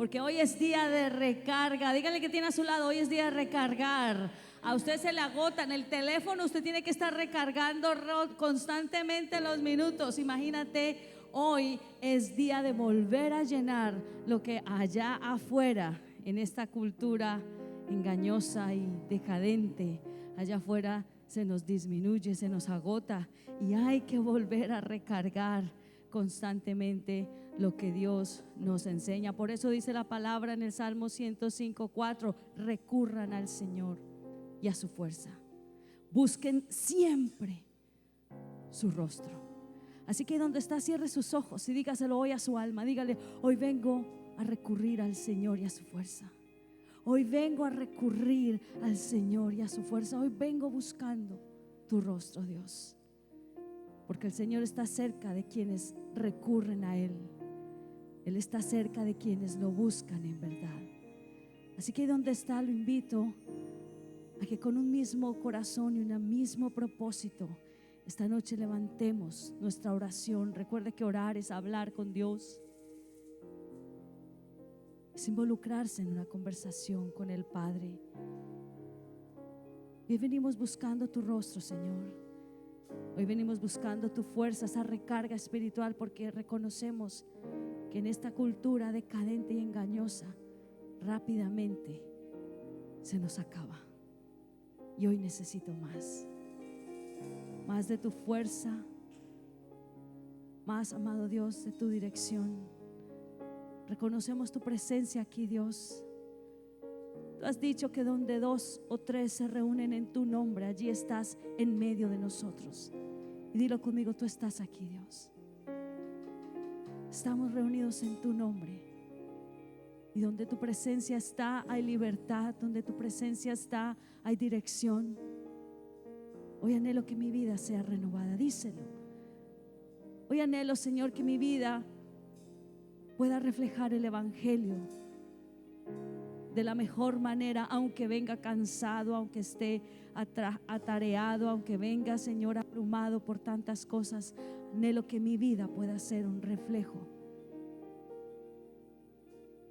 porque hoy es día de recarga. Dígale que tiene a su lado, hoy es día de recargar. A usted se le agotan el teléfono, usted tiene que estar recargando constantemente los minutos. Imagínate, hoy es día de volver a llenar lo que allá afuera, en esta cultura engañosa y decadente, allá afuera se nos disminuye, se nos agota, y hay que volver a recargar constantemente lo que Dios nos enseña. Por eso dice la palabra en el Salmo 105:4: recurran al Señor y a su fuerza, busquen siempre su rostro. Así que donde está, cierre sus ojos y dígaselo hoy a su alma. Dígale: hoy vengo a recurrir al Señor y a su fuerza. Hoy vengo a recurrir al Señor y a su fuerza. Hoy vengo buscando tu rostro, Dios, porque el Señor está cerca de quienes recurren a Él. Él está cerca de quienes lo buscan en verdad. Así que donde está, lo invito a que con un mismo corazón y un mismo propósito esta noche levantemos nuestra oración. Recuerde que orar es hablar con Dios, es involucrarse en una conversación con el Padre. Hoy venimos buscando tu rostro, Señor. Hoy venimos buscando tu fuerza, esa recarga espiritual, porque reconocemos que en esta cultura decadente y engañosa rápidamente se nos acaba. Y hoy necesito más de tu fuerza, más, amado Dios, de tu dirección. Reconocemos tu presencia aquí, Dios. Tú has dicho que donde 2 o 3 se reúnen en tu nombre, allí estás en medio de nosotros. Y dilo conmigo: tú estás aquí, Dios. Estamos reunidos en tu nombre, y donde tu presencia está hay libertad, donde tu presencia está hay dirección. Hoy anhelo que mi vida sea renovada, díselo. Hoy anhelo, Señor, que mi vida pueda reflejar el Evangelio de la mejor manera, aunque venga cansado, aunque esté atareado, aunque venga, Señor, abrumado por tantas cosas. Anhelo que mi vida pueda ser un reflejo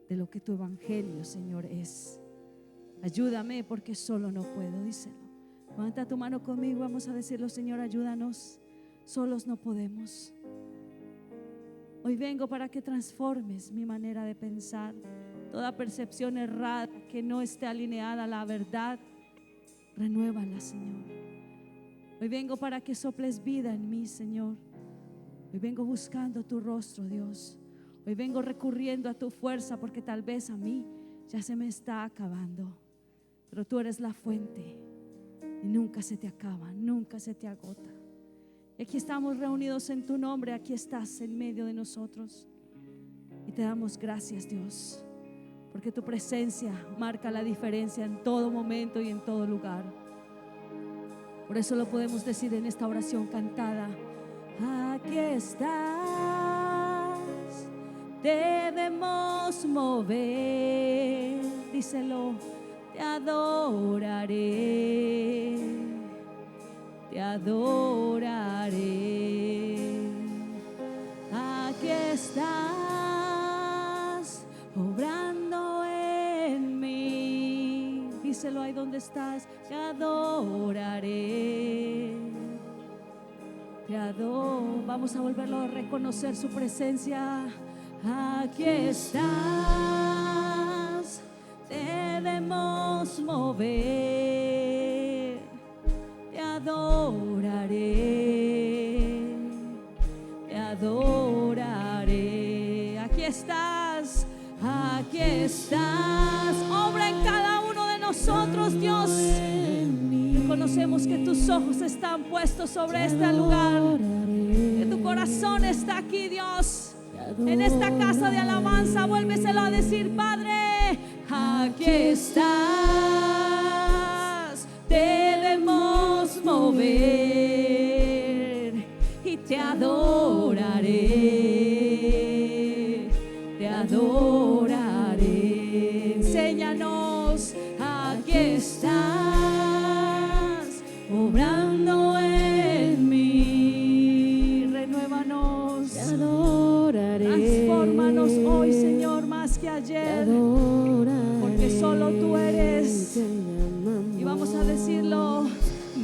de lo que tu Evangelio, Señor, es. Ayúdame, porque solo no puedo, díselo. Levanta tu mano conmigo, vamos a decirlo: Señor, ayúdanos, solos no podemos. Hoy vengo para que transformes mi manera de pensar. Toda percepción errada que no esté alineada a la verdad, renuévala, Señor. Hoy vengo para que soples vida en mí, Señor. Hoy vengo buscando tu rostro, Dios. Hoy vengo recurriendo a tu fuerza, porque tal vez a mí ya se me está acabando, pero tú eres la fuente y nunca se te acaba, nunca se te agota. Y aquí estamos reunidos en tu nombre, aquí estás en medio de nosotros, y te damos gracias, Dios, porque tu presencia marca la diferencia en todo momento y en todo lugar. Por eso lo podemos decir en esta oración cantada: aquí estás, debemos mover. Díselo: te adoraré, te adoraré. Aquí estás, obrando en mí. Díselo ahí donde estás: te adoraré, te adoro. Vamos a volverlo a reconocer su presencia. Aquí estás, debemos mover, te adoraré, te adoraré. Aquí estás, obra en cada uno de nosotros, Dios. Reconocemos que tus ojos están puestos sobre este lugar, que tu corazón está aquí, Dios. En esta casa de alabanza, vuélveselo a decir: Padre, aquí estás, debemos mover y te adoraré, te adoraré. Enséñanos, aquí estás, obrando en mí. Renuévanos, te adoraré. Transfórmanos hoy, Señor, más que ayer. díselo.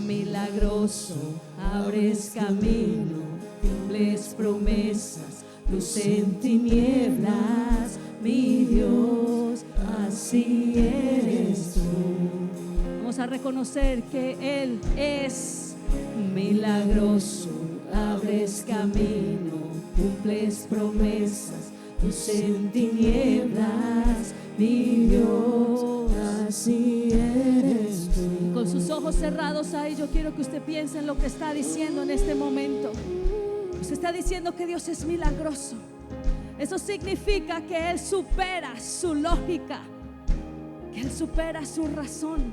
Milagroso, abres camino, cumples promesas, luz en tinieblas, mi Dios, así eres tú. Vamos a reconocer que Él es milagroso, abres camino, cumples promesas, luz en tinieblas, mi Dios, así eres tú. Con sus ojos cerrados ahí, yo quiero que usted piense en lo que está diciendo en este momento. Usted está diciendo que Dios es milagroso. Eso significa que Él supera su lógica, que Él supera su razón,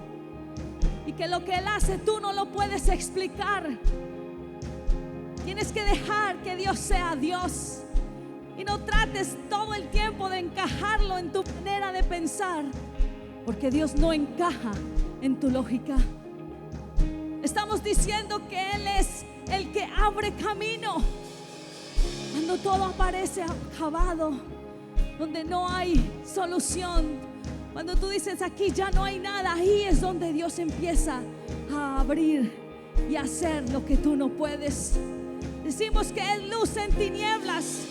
y que lo que Él hace tú no lo puedes explicar. Tienes que dejar que Dios sea Dios y no trates todo el tiempo de encajarlo en tu manera de pensar, porque Dios no encaja en tu lógica. Estamos diciendo que Él es el que abre camino cuando todo aparece acabado, donde no hay solución. Cuando tú dices aquí ya no hay nada, ahí es donde Dios empieza a abrir y hacer lo que tú no puedes. Decimos que Él luce en tinieblas.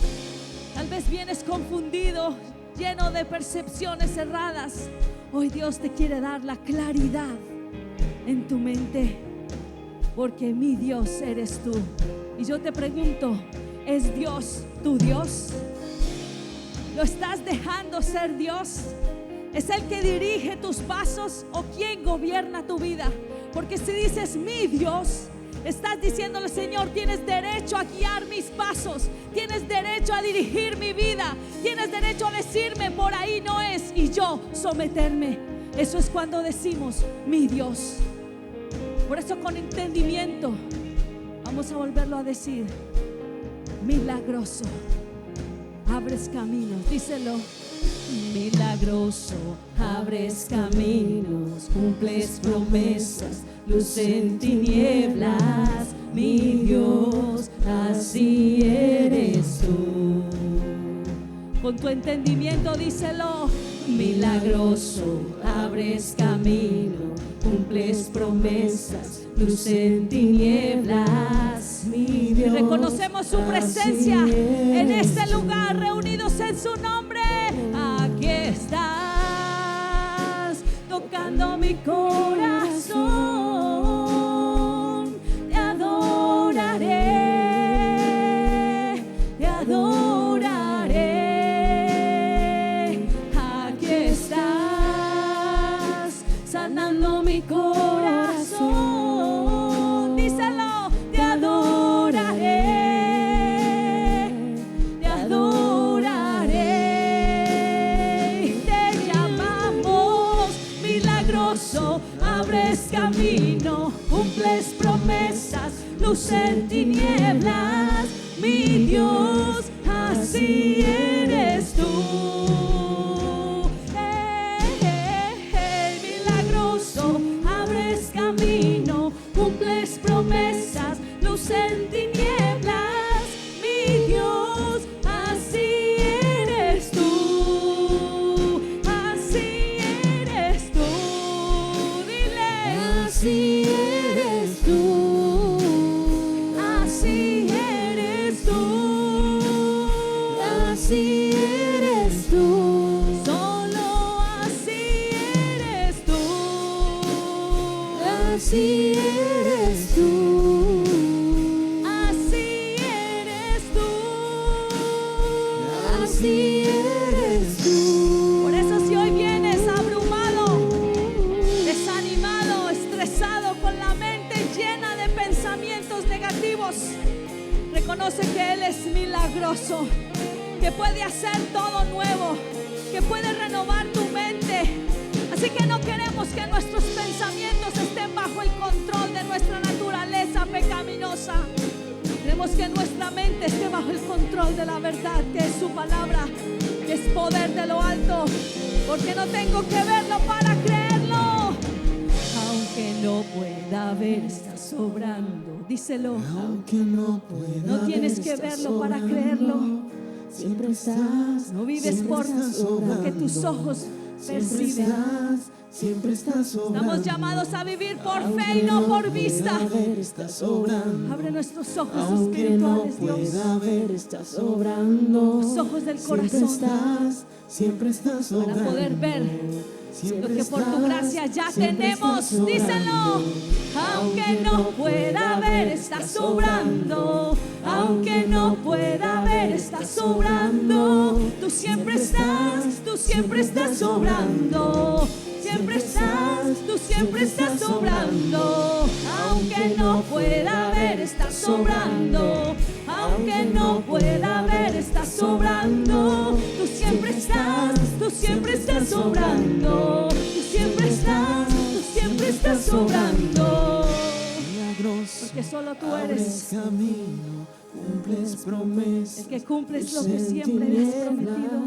Tal vez vienes confundido, lleno de percepciones cerradas. Hoy Dios te quiere dar la claridad en tu mente, porque mi Dios eres tú. Y yo te pregunto, ¿es Dios tu Dios? ¿Lo estás dejando ser Dios? ¿Es Él que dirige tus pasos o quién gobierna tu vida? Porque si dices mi Dios, estás diciéndole: Señor, tienes derecho a guiar mis pasos, tienes derecho a dirigir mi vida, tienes derecho a decirme por ahí no es, y yo someterme. Eso es cuando decimos mi Dios. Por eso, con entendimiento, vamos a volverlo a decir: milagroso, abres caminos. Díselo. Milagroso, abres caminos, cumples promesas, luz en tinieblas, mi Dios, así eres tú. Con tu entendimiento díselo. Milagroso, abres camino, cumples promesas, luz en tinieblas, mi Dios. Reconocemos su presencia en este lugar, reunidos en su nombre. Aquí estás, tocando mi corazón. Te adoraré, te adoraré. Aquí estás, sanando mi corazón. Díselo. Te adoraré, te adoraré. Te llamamos milagroso, abres camino, cumples promesas, luz en tinieblas, mi Dios, así eres tú. Milagroso, abres camino, cumples promesas, luz en tinieblas, mi Dios, así eres tú, así eres tú. Dile: así eres tú, así eres tú, así eres tú, solo así eres tú, así eres tú, así eres tú, así eres tú. Por eso, si hoy vienes abrumado, desanimado, estresado, con la mente llena de pensamientos negativos, reconoce que Él es milagroso, que puede hacer todo nuevo, que puede renovar tu mente. Así que no queremos que nuestros pensamientos estén bajo el control de nuestra naturaleza pecaminosa. Queremos que nuestra mente esté bajo el control de la verdad, que es su palabra, que es poder de lo alto. Porque no tengo que verlo para creerlo. Aunque no pueda ver, estás obrando. Díselo. Aunque no pueda No tienes ver, que estás verlo para obrando. creerlo. Siempre estás, No vives siempre por estás lo que tus obrando. ojos percibe. Siempre estás obrando. Estamos llamados a vivir por fe y no por vista. Estás obrando. Abre nuestros ojos Aunque no espirituales, Dios. pueda ver, estás obrando. Los ojos del corazón. Siempre estás obrando. Para poder ver lo que por tu gracia ya tenemos. Díselo. Aunque no pueda ver, estás obrando. Aunque no pueda ver, estás obrando. Tú siempre estás obrando. Siempre tú siempre estás obrando. Aunque no pueda ver, estás obrando. Aunque no pueda ver, estás obrando. Tú siempre estás obrando. Tú siempre estás obrando. Porque solo tú eres camino, cumples promesas, el que cumples lo que siempre le has prometido.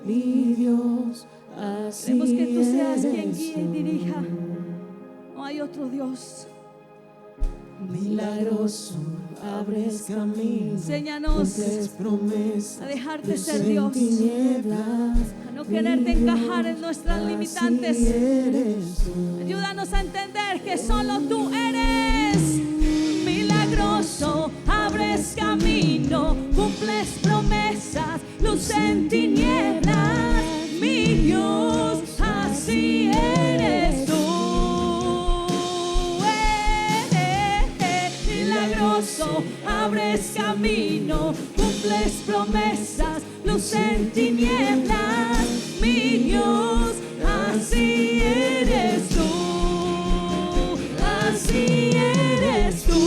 Mi Dios, queremos que tú seas quien guíe y dirija. No hay otro Dios. Milagroso, abres camino, enséñanos cumples promesas, a dejarte ser Dios, tinieblas, a no quererte encajar en nuestras limitantes. eres tú. Ayúdanos a entender que solo tú eres milagroso, abres camino, cumples promesas, luz en tinieblas. Mi Dios, así eres tú. Milagroso, abres camino, cumples promesas, luz en tinieblas. Mi Dios, así eres tú. Así eres tú.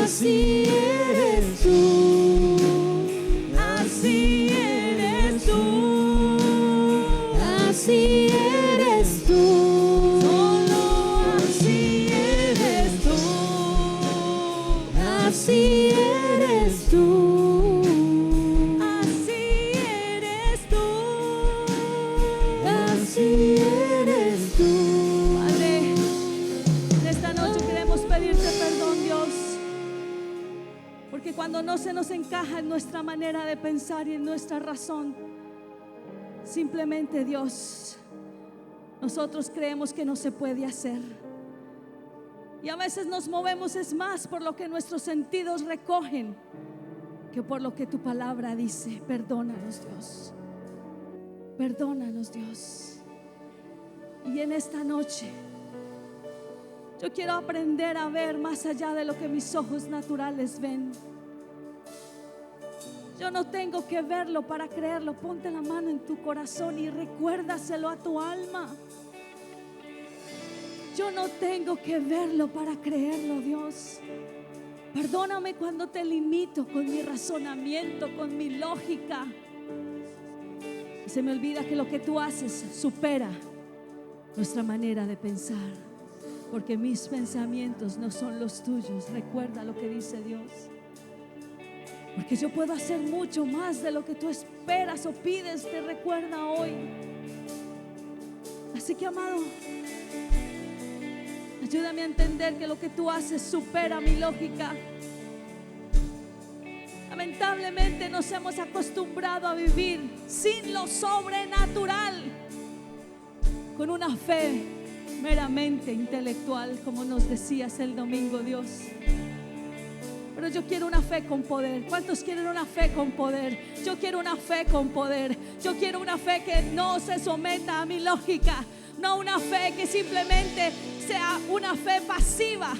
Así eres tú. Así eres tú. Así eres tú. Solo así eres tú. Así eres tú. Así eres tú. Así eres tú. Padre, en esta noche queremos pedirte perdón, Dios, porque cuando no se nos encaja en nuestra manera de pensar y en nuestra razón, simplemente, Dios, nosotros creemos que no se puede hacer. Y a veces nos movemos es más por lo que nuestros sentidos recogen que por lo que tu palabra dice. Perdónanos, Dios. Perdónanos, Dios. Y en esta noche yo quiero aprender a ver más allá de lo que mis ojos naturales ven. Yo no tengo que verlo para creerlo. Ponte la mano en tu corazón y recuérdaselo a tu alma. Yo no tengo que verlo para creerlo, Dios. Perdóname cuando te limito con mi razonamiento, con mi lógica. Y se me olvida que lo que tú haces supera nuestra manera de pensar, porque mis pensamientos no son los tuyos. Recuerda lo que dice Dios. Porque yo puedo hacer mucho más de lo que tú esperas o pides. Te recuerda hoy. Así que, amado, ayúdame a entender que lo que tú haces supera mi lógica. Lamentablemente nos hemos acostumbrado a vivir sin lo sobrenatural, con una fe meramente intelectual, como nos decías el domingo, Dios. Pero yo quiero una fe con poder. ¿Cuántos quieren una fe con poder? Yo quiero una fe con poder. Yo quiero una fe que no se someta a mi lógica. No una fe que simplemente sea una fe pasiva.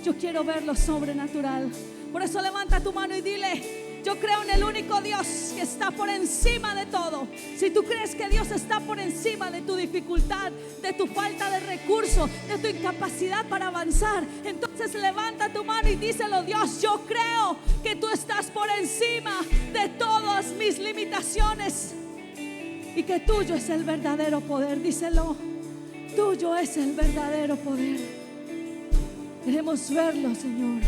Yo quiero ver lo sobrenatural. Por eso levanta tu mano y dile: yo creo en el único Dios que está por encima de todo. Si tú crees que Dios está por encima de tu dificultad, de tu falta de recursos, de tu incapacidad para avanzar, entonces levanta tu mano y díselo: Dios, yo creo que tú estás por encima de todas mis limitaciones y que tuyo es el verdadero poder. Díselo: tuyo es el verdadero poder. Queremos verlo, Señor.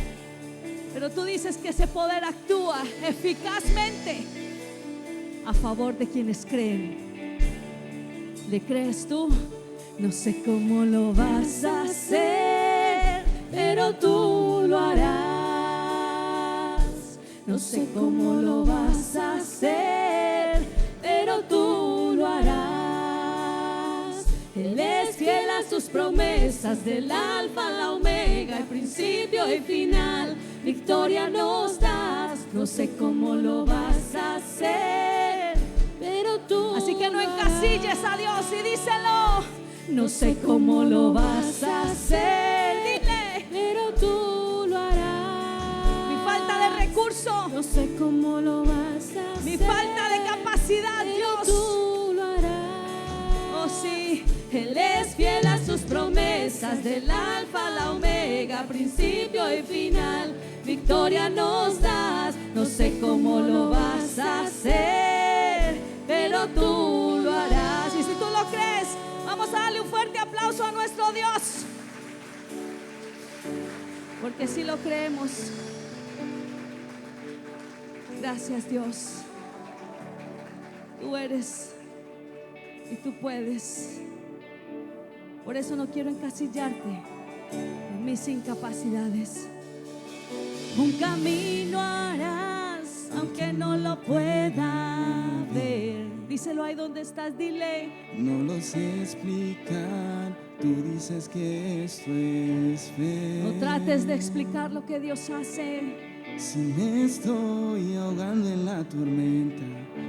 Pero tú dices que ese poder actúa eficazmente a favor de quienes creen. ¿Le crees tú? No sé cómo lo vas a hacer, pero tú lo harás. No sé cómo lo vas a hacer, pero tú lo harás. Él es fiel a sus promesas, del alfa a la omega, el principio y final. Victoria nos das, no sé cómo lo vas a hacer, pero tú. Así que no encasilles a Dios y díselo. No sé cómo lo vas a hacer, dile, pero tú lo harás. Mi falta de recursos, no sé cómo lo vas a hacer. Mi falta de capacidad, pero Dios, tú lo harás. Oh sí, Él es fiel a sus promesas, del alfa a la omega, principio y final. Victoria nos das, no sé cómo lo vas a hacer, pero tú lo harás. Y si tú lo crees, vamos a darle un fuerte aplauso a nuestro Dios, porque si lo creemos. Gracias, Dios. Tú eres y tú puedes. Por eso no quiero encasillarte en mis incapacidades. Un camino harás, aunque no lo pueda ver. Díselo ahí donde estás, dile. No lo sé explicar, tú dices que esto es fe. No trates de explicar lo que Dios hace. Si me estoy ahogando en la tormenta,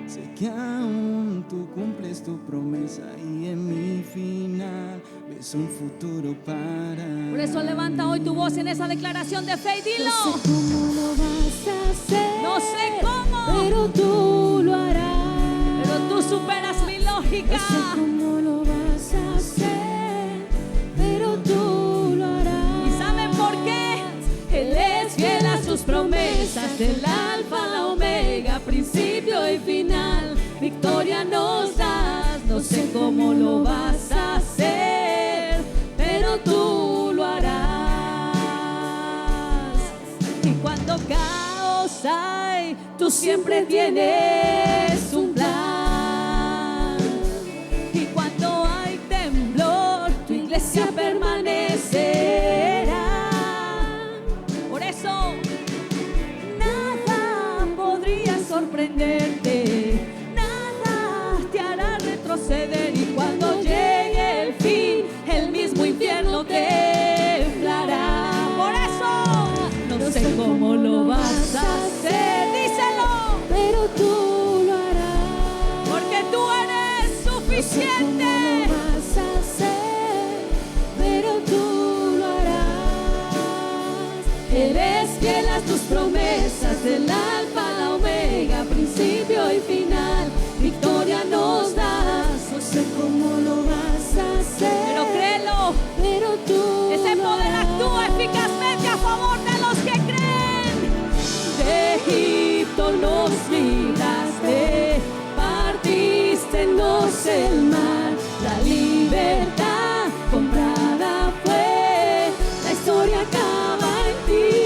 sé que aún tú cumples tu promesa y en mi final ves un futuro para Por eso levanta hoy tu voz en esa declaración de fe y dilo. No sé cómo lo vas a hacer, No sé cómo, pero tú lo harás. pero tú superas mi lógica. No sé cómo lo vas a hacer, pero tú lo harás. ¿Y saben por qué? Él es fiel a sus promesas, del alfa a la omega, principio y final. Victoria nos das, no sé cómo lo vas a hacer, pero tú lo harás. Y cuando caos hay, tú siempre tienes un plan. Y cuando hay temblor, tu iglesia permanecerá. Por eso nada podría sorprenderte, nada te hará retroceder. Y cuando llegue el fin, el mismo infierno temblará. Por eso no sé cómo lo vas a hacer, díselo, pero tú lo harás. porque tú eres No sé cómo suficiente. lo vas a hacer, pero tú lo harás. Eres fiel a tus promesas, del alfa a la omega, principio y final. Victoria nos das, No sé cómo lo vas a hacer, pero créelo, pero tú ese lo poder harás. actúa eficazmente a favor de los que creen. De Egipto nos libraste, partístenos el mar, la libertad comprada fue, la historia acaba en ti.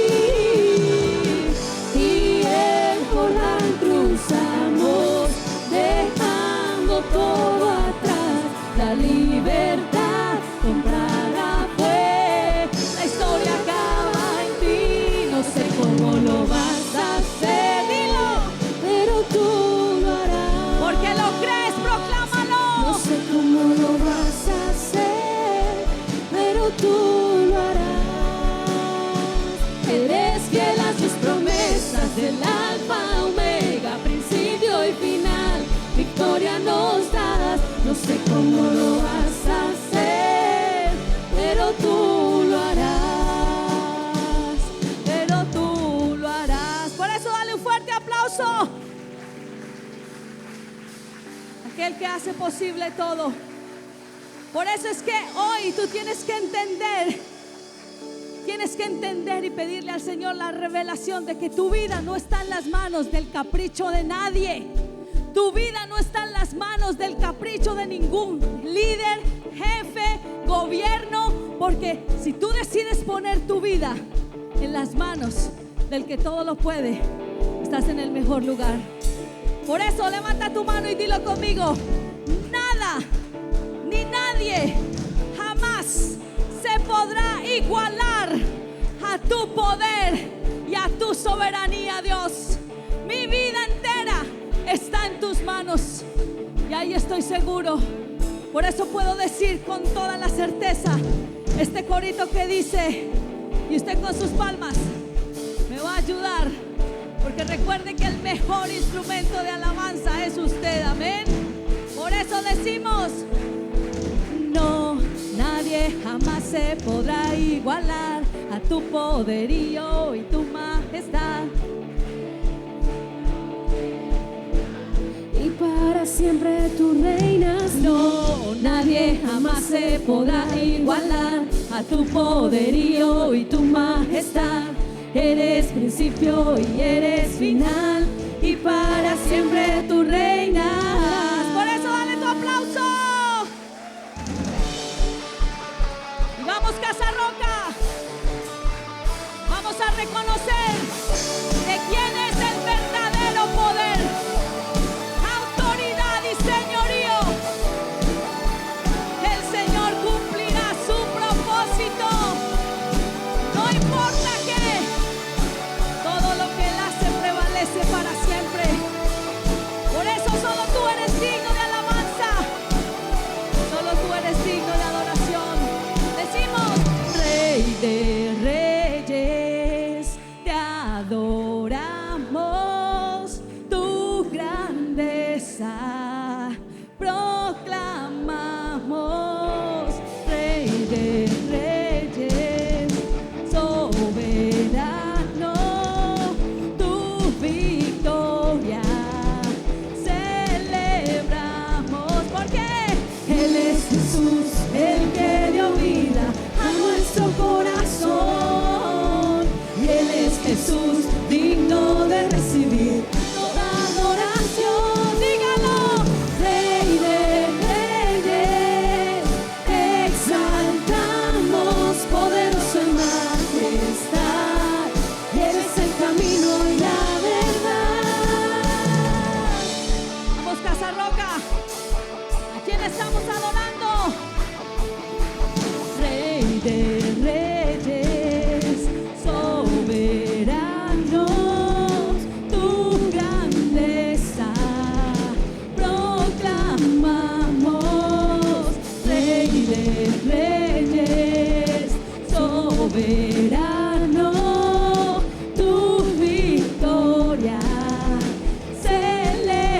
Y el Jordán cruzamos, dejando todo atrás, la libertad comprada fue, la historia acaba en ti. No sé cómo lo vas a hacer, dilo, Pero tú lo harás. porque lo crees, proclámalo. No sé cómo lo vas a hacer, pero tú lo harás. Eres fiel a sus promesas, del alfa a omega, principio y final. Victoria nos das, no sé cómo lo vas a hacer, pero tú lo harás, pero tú lo harás. Por eso dale un fuerte aplauso a aquel que hace posible todo. Por eso es que hoy tú tienes que entender y pedirle al Señor la revelación de que tu vida no está en las manos del capricho de nadie. Tu vida no está en las manos del capricho de ningún líder, jefe, gobierno, porque si tú decides poner tu vida en las manos del que todo lo puede, estás en el mejor lugar. Por eso levanta tu mano y dilo conmigo: nada ni nadie jamás se podrá igualar a tu poder y a tu soberanía, Dios. Mi vida entera está en tus manos y ahí estoy seguro Por eso puedo decir con toda la certeza este corito que dice, y usted con sus palmas me va a ayudar, porque recuerde que el mejor instrumento de alabanza es usted, amén. Por eso decimos, no, nadie jamás se podrá igualar a tu poderío y tu majestad. Y para siempre tú reinas. No, nadie jamás se podrá igualar a tu poderío y tu majestad. Eres principio y eres final, y para siempre tú reinas. Por eso dale tu aplauso. Y vamos, Casa Roca, vamos a reconocer de quién es el verdadero poder, autoridad y señorío. El Señor cumplirá su propósito. No importa qué, todo lo que Él hace prevalece para siempre. Por eso solo tú eres digno de alabanza, solo tú eres digno de adoración. Decimos, Rey de Reyes, te adoramos, tu grandeza proclamamos. Rey de Reyes, soberano, tu victoria celebramos, porque Él es Jesús, el que dio vida a nuestro corazón. Y Él es Jesús, digno de recibir toda adoración. Dígalo, Rey de Reyes, te exaltamos, poderoso en majestad. Eres el camino y la verdad. Vamos, Casa Roca, ¿a quién estamos adorando? Rey de Reyes, soberanos, tu grandeza proclamamos. Rey de Reyes, soberano, tu victoria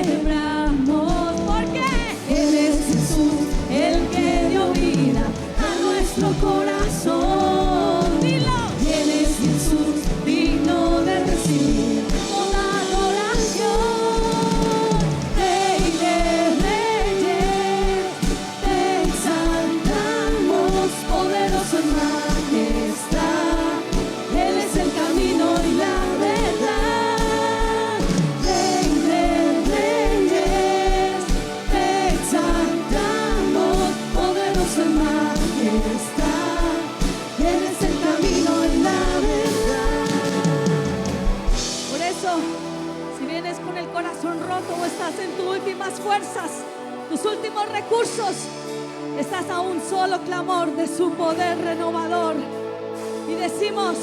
celebramos, porque Él es Jesús, el que dio vida a nuestro corazón. Dilo. Y Él es Jesús, digno de recibir toda adoración. Rey de Reyes, te exaltamos, poderoso en majestad. Él es el camino y la verdad. Rey de Reyes, te exaltamos, poderoso en majestad. Él es el camino y la verdad. Por eso, si vienes con el corazón roto o estás en tus últimas fuerzas, tus últimos recursos, estás a un solo clamor de su poder renovador. Y decimos,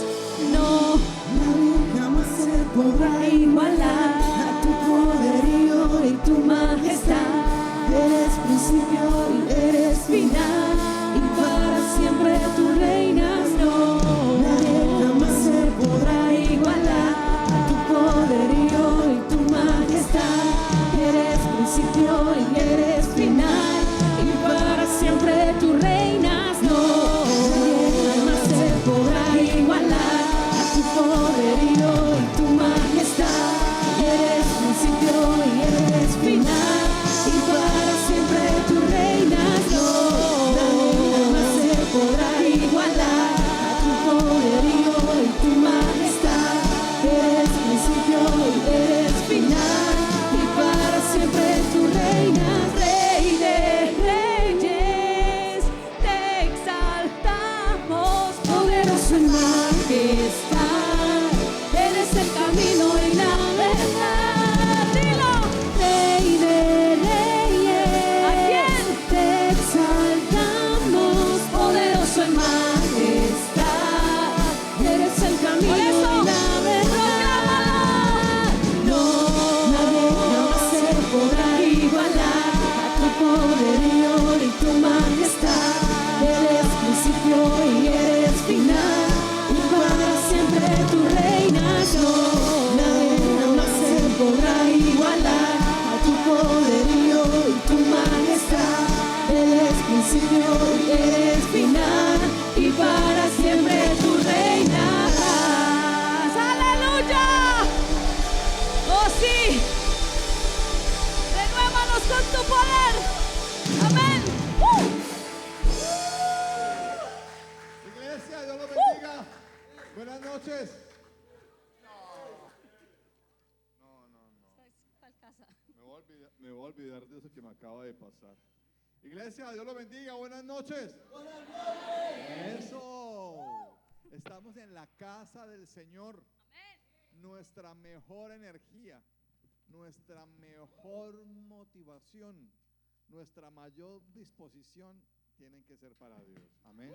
no, Nadie jamás se podrá igualar a tu poderío y tu majestad. Eres principio y eres final, Y para siempre tú reinas. No, nadie jamás se podrá igualar a tu poderío y tu majestad. Eres principio y eres final, y para siempre tú reinas. No, nadie jamás se podrá igualar a tu poderío y tu majestad. Eres principio y eres final, y para siempre tú reinas. No, nadie jamás se podrá igualar a tu poderío y tu majestad. Eres principio y eres final, y para siempre tú reinas. Rey de Reyes, te exaltamos, poderoso en majestad. Eres el camino y la verdad. Dilo. Rey de Reyes, ¿a quién? Te exaltamos, poderoso en majestad. Eres el camino Por eso, y la verdad. No, nadie jamás se podrá igualar a tu poderío y tu Buenas noches. Me voy a olvidar de eso que me acaba de pasar. Iglesia, Dios lo bendiga. Buenas noches. Buenas noches. Eso. Estamos en la casa del Señor. Amén. Nuestra mejor energía, nuestra mejor motivación, nuestra mayor disposición tienen que ser para Dios. Amén.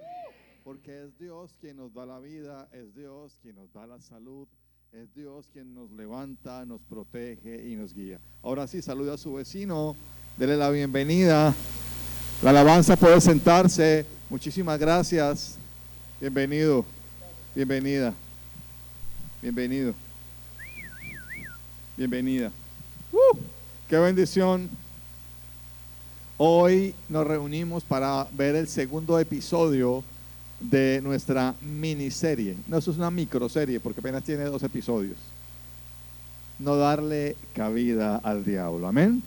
Porque es Dios quien nos da la vida, es Dios quien nos da la salud, es Dios quien nos levanta, nos protege y nos guía. Ahora sí, saluda a su vecino, dele la bienvenida. La alabanza puede sentarse. Muchísimas gracias. Bienvenido, bienvenida, bienvenido, bienvenida. ¡Qué bendición! Hoy nos reunimos para ver el segundo episodio de nuestra miniserie. No, eso es una microserie porque apenas tiene 2 episodios. No darle cabida al diablo. Amén.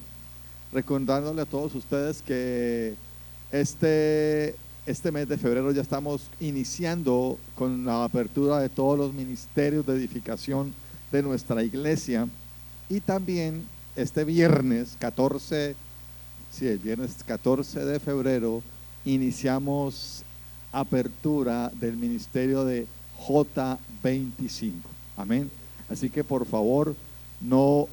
Recordándole a todos ustedes que este mes de febrero ya estamos iniciando con la apertura de todos los ministerios de edificación de nuestra iglesia. Y también este viernes 14, el viernes 14 de febrero iniciamos apertura del ministerio de J25. Amén. Así que por favor no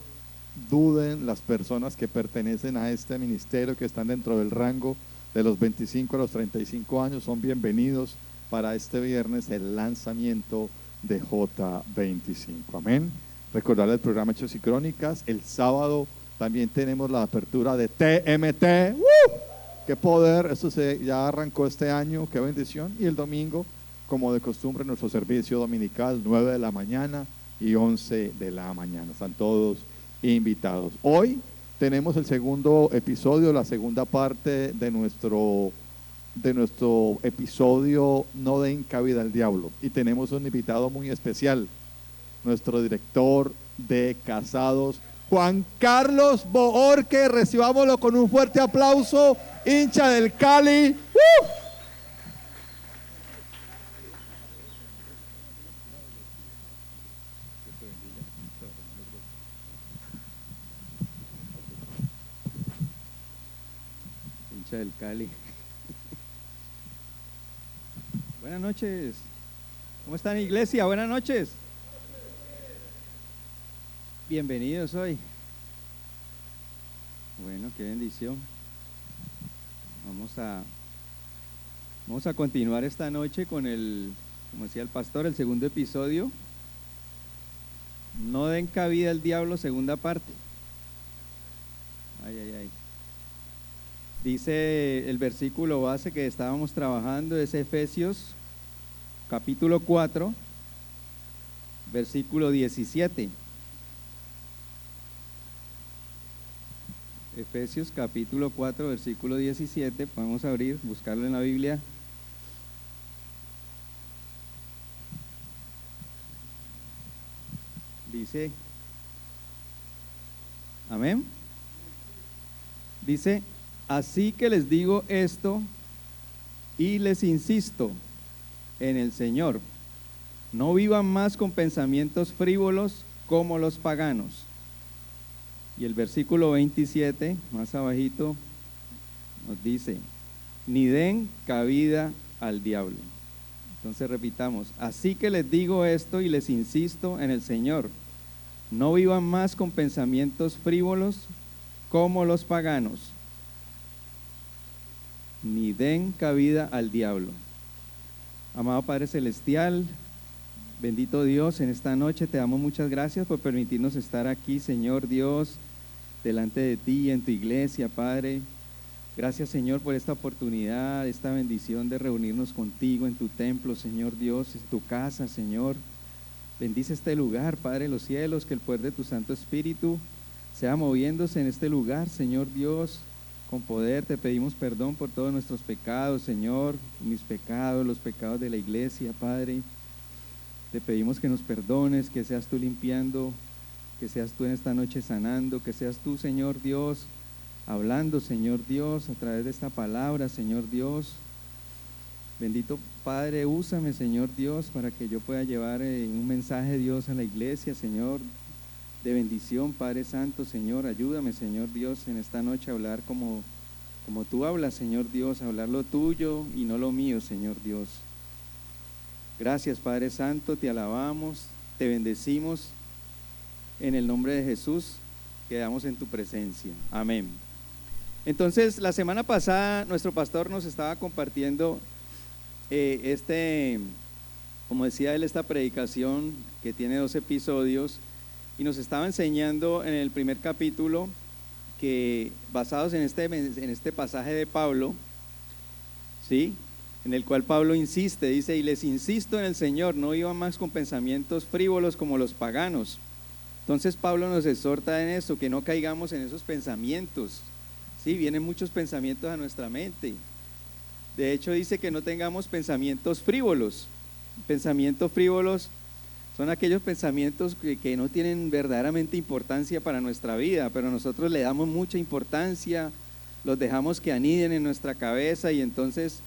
duden, las personas que pertenecen a este ministerio, que están dentro del rango de los 25 a los 35 años, son bienvenidos para este viernes el lanzamiento de J25. Amén. Recordarles el programa Hechos y Crónicas. El sábado también tenemos la apertura de TMT. ¡Qué poder! Esto ya arrancó este año, qué bendición. Y el domingo, como de costumbre, nuestro servicio dominical, 9 de la mañana y 11 de la mañana. Están todos invitados. Hoy tenemos el segundo episodio, la segunda parte de nuestro episodio No den cabida al diablo. Y tenemos un invitado muy especial, nuestro director de Casados, Juan Carlos Bohorque. Recibámoslo con un fuerte aplauso, hincha del Cali. Hincha del Cali. Buenas noches. ¿Cómo están, iglesia? Buenas noches. Bienvenidos hoy. Bueno, qué bendición. Vamos a continuar esta noche con como decía el pastor, el segundo episodio. No den cabida al diablo, segunda parte. Ay, ay, ay. Dice el versículo base que estábamos trabajando, es Efesios capítulo 4, versículo 17. Efesios capítulo 4, versículo 17, podemos abrir, buscarlo en la Biblia. Dice, amén. Dice, así que les digo esto y les insisto en el Señor, no vivan más con pensamientos frívolos como los paganos. Y el versículo 27, más abajito, nos dice, ni den cabida al diablo. Entonces repitamos, así que les digo esto y les insisto en el Señor, no vivan más con pensamientos frívolos como los paganos, ni den cabida al diablo. Amado Padre Celestial, bendito Dios, en esta noche te damos muchas gracias por permitirnos estar aquí, Señor Dios, delante de ti y en tu iglesia, Padre. Gracias, Señor, por esta oportunidad, esta bendición de reunirnos contigo en tu templo, Señor Dios, en tu casa, Señor. Bendice este lugar, Padre de los cielos, que el poder de tu Santo Espíritu sea moviéndose en este lugar, Señor Dios, con poder. Te pedimos perdón por todos nuestros pecados, Señor, mis pecados, los pecados de la iglesia, Padre. Te pedimos que nos perdones, que seas tú limpiando, que seas tú en esta noche sanando, que seas tú, Señor Dios, hablando, Señor Dios, a través de esta palabra, Señor Dios. Bendito Padre, úsame, Señor Dios, para que yo pueda llevar un mensaje de Dios a la iglesia, Señor, de bendición, Padre Santo, Señor. Ayúdame, Señor Dios, en esta noche a hablar como tú hablas, Señor Dios, a hablar lo tuyo y no lo mío, Señor Dios. Gracias, Padre Santo, te alabamos, te bendecimos. En el nombre de Jesús, quedamos en tu presencia. Amén. Entonces, la semana pasada nuestro pastor nos estaba compartiendo como decía él, esta predicación que tiene 2 episodios, y nos estaba enseñando en el primer capítulo que, basados en este pasaje de Pablo, ¿sí?, en el cual Pablo insiste, dice: y les insisto en el Señor, no vivan más con pensamientos frívolos como los paganos. Entonces Pablo nos exhorta en eso, que no caigamos en esos pensamientos. Sí, vienen muchos pensamientos a nuestra mente. De hecho dice que no tengamos pensamientos frívolos. Pensamientos frívolos son aquellos pensamientos que no tienen verdaderamente importancia para nuestra vida, pero nosotros le damos mucha importancia, los dejamos que aniden en nuestra cabeza y entonces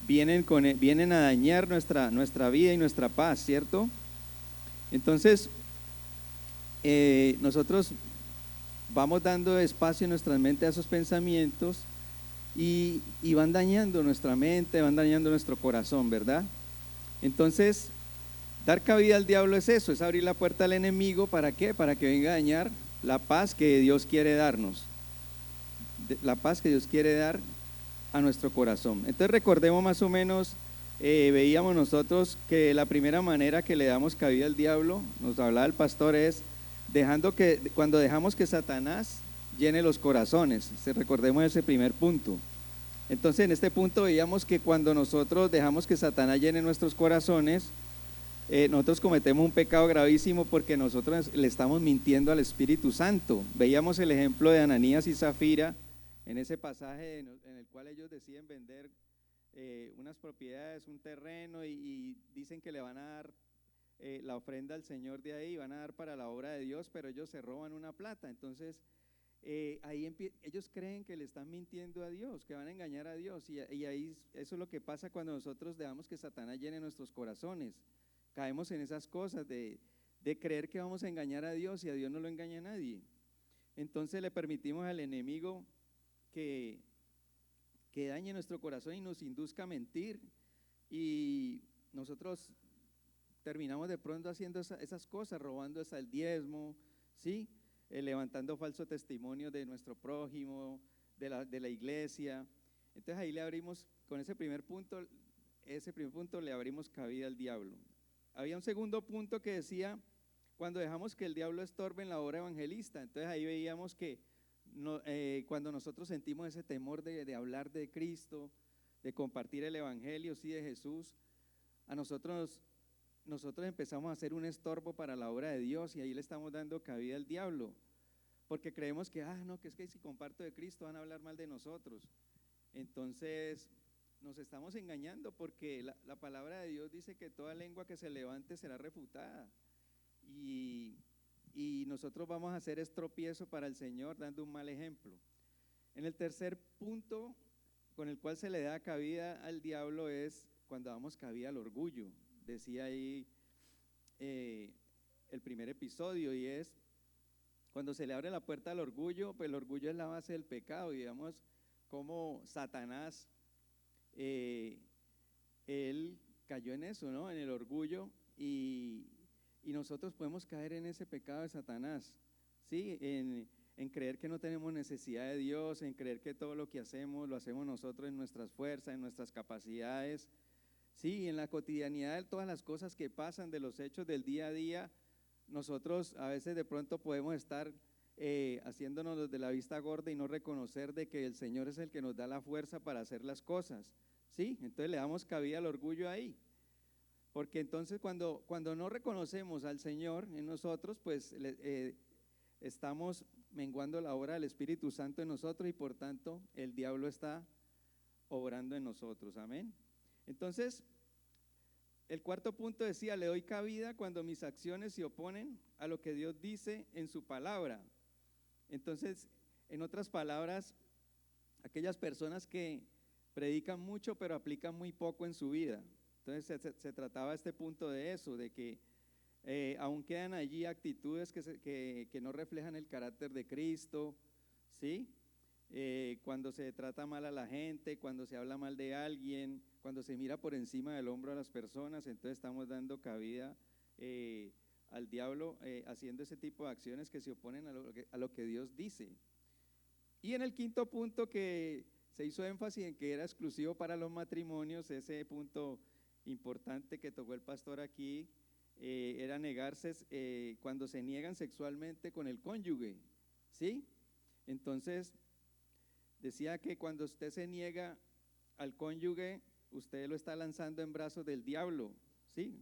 vienen a dañar nuestra vida y nuestra paz, ¿cierto? Entonces, nosotros vamos dando espacio en nuestra mente a esos pensamientos y van dañando nuestra mente, van dañando nuestro corazón, ¿verdad? Entonces, dar cabida al diablo es eso, es abrir la puerta al enemigo. ¿Para qué? Para que venga a dañar la paz que Dios quiere darnos, la paz que Dios quiere dar a nuestro corazón. Entonces recordemos más o menos, veíamos nosotros que la primera manera que le damos cabida al diablo, nos hablaba el pastor, es cuando dejamos que Satanás llene los corazones. Recordemos ese primer punto. Entonces en este punto veíamos que cuando nosotros dejamos que Satanás llene nuestros corazones, nosotros cometemos un pecado gravísimo, porque nosotros le estamos mintiendo al Espíritu Santo. Veíamos el ejemplo de Ananías y Zafira en ese pasaje en el cual ellos deciden vender unas propiedades, un terreno, y dicen que le van a dar la ofrenda al Señor de ahí, van a dar para la obra de Dios, pero ellos se roban una plata. Entonces ellos creen que le están mintiendo a Dios, que van a engañar a Dios, y ahí eso es lo que pasa cuando nosotros dejamos que Satanás llene nuestros corazones. Caemos en esas cosas de creer que vamos a engañar a Dios, y a Dios no lo engaña a nadie. Entonces le permitimos al enemigo que dañe nuestro corazón y nos induzca a mentir, y nosotros terminamos de pronto haciendo esas cosas, robando hasta el diezmo, ¿sí?, levantando falso testimonio de nuestro prójimo, de la iglesia. Entonces ahí le abrimos, con ese primer punto le abrimos cabida al diablo. Había un segundo punto que decía: cuando dejamos que el diablo estorbe en la obra evangelista. Entonces ahí veíamos que cuando nosotros sentimos ese temor de hablar de Cristo, de compartir el evangelio, sí, de Jesús, nosotros empezamos a ser un estorbo para la obra de Dios, y ahí le estamos dando cabida al diablo, porque creemos que es que si comparto de Cristo van a hablar mal de nosotros. Entonces nos estamos engañando, porque la palabra de Dios dice que toda lengua que se levante será refutada, y nosotros vamos a hacer estropiezo para el Señor dando un mal ejemplo. En el tercer punto con el cual se le da cabida al diablo es cuando damos cabida al orgullo. Decía ahí el primer episodio, y es cuando se le abre la puerta al orgullo. Pues el orgullo es la base del pecado, y digamos cómo Satanás él cayó en eso, ¿no?, en el orgullo, y nosotros podemos caer en ese pecado de Satanás, ¿sí?, en creer que no tenemos necesidad de Dios, en creer que todo lo que hacemos lo hacemos nosotros en nuestras fuerzas, en nuestras capacidades. Sí, en la cotidianidad de todas las cosas que pasan, de los hechos del día a día, nosotros a veces de pronto podemos estar haciéndonos de la vista gorda y no reconocer de que el Señor es el que nos da la fuerza para hacer las cosas. Sí, entonces le damos cabida al orgullo ahí, porque entonces cuando no reconocemos al Señor en nosotros, pues estamos menguando la obra del Espíritu Santo en nosotros, y por tanto el diablo está obrando en nosotros. Amén. Entonces, el cuarto punto decía: le doy cabida cuando mis acciones se oponen a lo que Dios dice en su palabra. Entonces, en otras palabras, aquellas personas que predican mucho pero aplican muy poco en su vida. Entonces se trataba este punto de eso, de que aún quedan allí actitudes que no reflejan el carácter de Cristo, ¿sí? Cuando se trata mal a la gente, cuando se habla mal de alguien, cuando se mira por encima del hombro a las personas, entonces estamos dando cabida al diablo haciendo ese tipo de acciones que se oponen a lo que Dios dice. Y en el quinto punto que se hizo énfasis en que era exclusivo para los matrimonios, ese punto importante que tocó el pastor aquí, era negarse cuando se niegan sexualmente con el cónyuge, ¿sí? Entonces, decía que cuando usted se niega al cónyuge, usted lo está lanzando en brazos del diablo, ¿sí?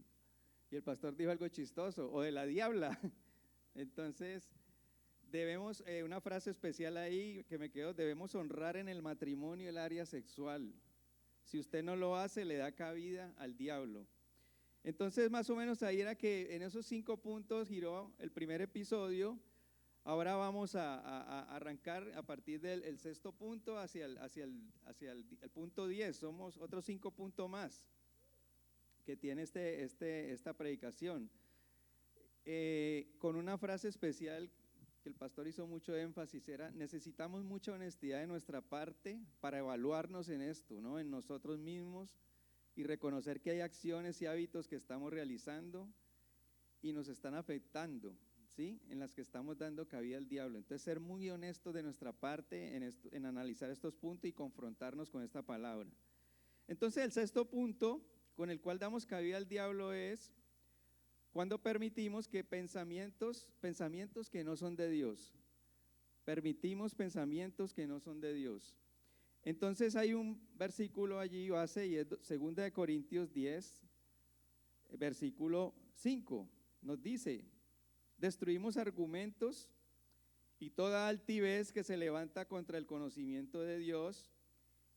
Y el pastor dijo algo chistoso, o de la diabla. Entonces, debemos, una frase especial ahí que me quedó, debemos honrar en el matrimonio el área sexual. Si usted no lo hace, le da cabida al diablo. Entonces, más o menos ahí era que en esos 5 puntos giró el primer episodio. Ahora vamos a arrancar a partir del sexto punto hacia el punto 10. Somos otros 5 puntos más que tiene esta predicación. Con una frase especial que el pastor hizo mucho énfasis, era: necesitamos mucha honestidad de nuestra parte para evaluarnos en esto, ¿no? En nosotros mismos, y reconocer que hay acciones y hábitos que estamos realizando y nos están afectando, ¿sí? En las que estamos dando cabida al diablo. Entonces, ser muy honestos de nuestra parte en analizar estos puntos y confrontarnos con esta palabra. Entonces, el sexto punto con el cual damos cabida al diablo es cuando permitimos que pensamientos que no son de Dios, permitimos pensamientos que no son de Dios. Entonces hay un versículo allí base y es 2 de Corintios 10, versículo 5, nos dice: destruimos argumentos y toda altivez que se levanta contra el conocimiento de Dios,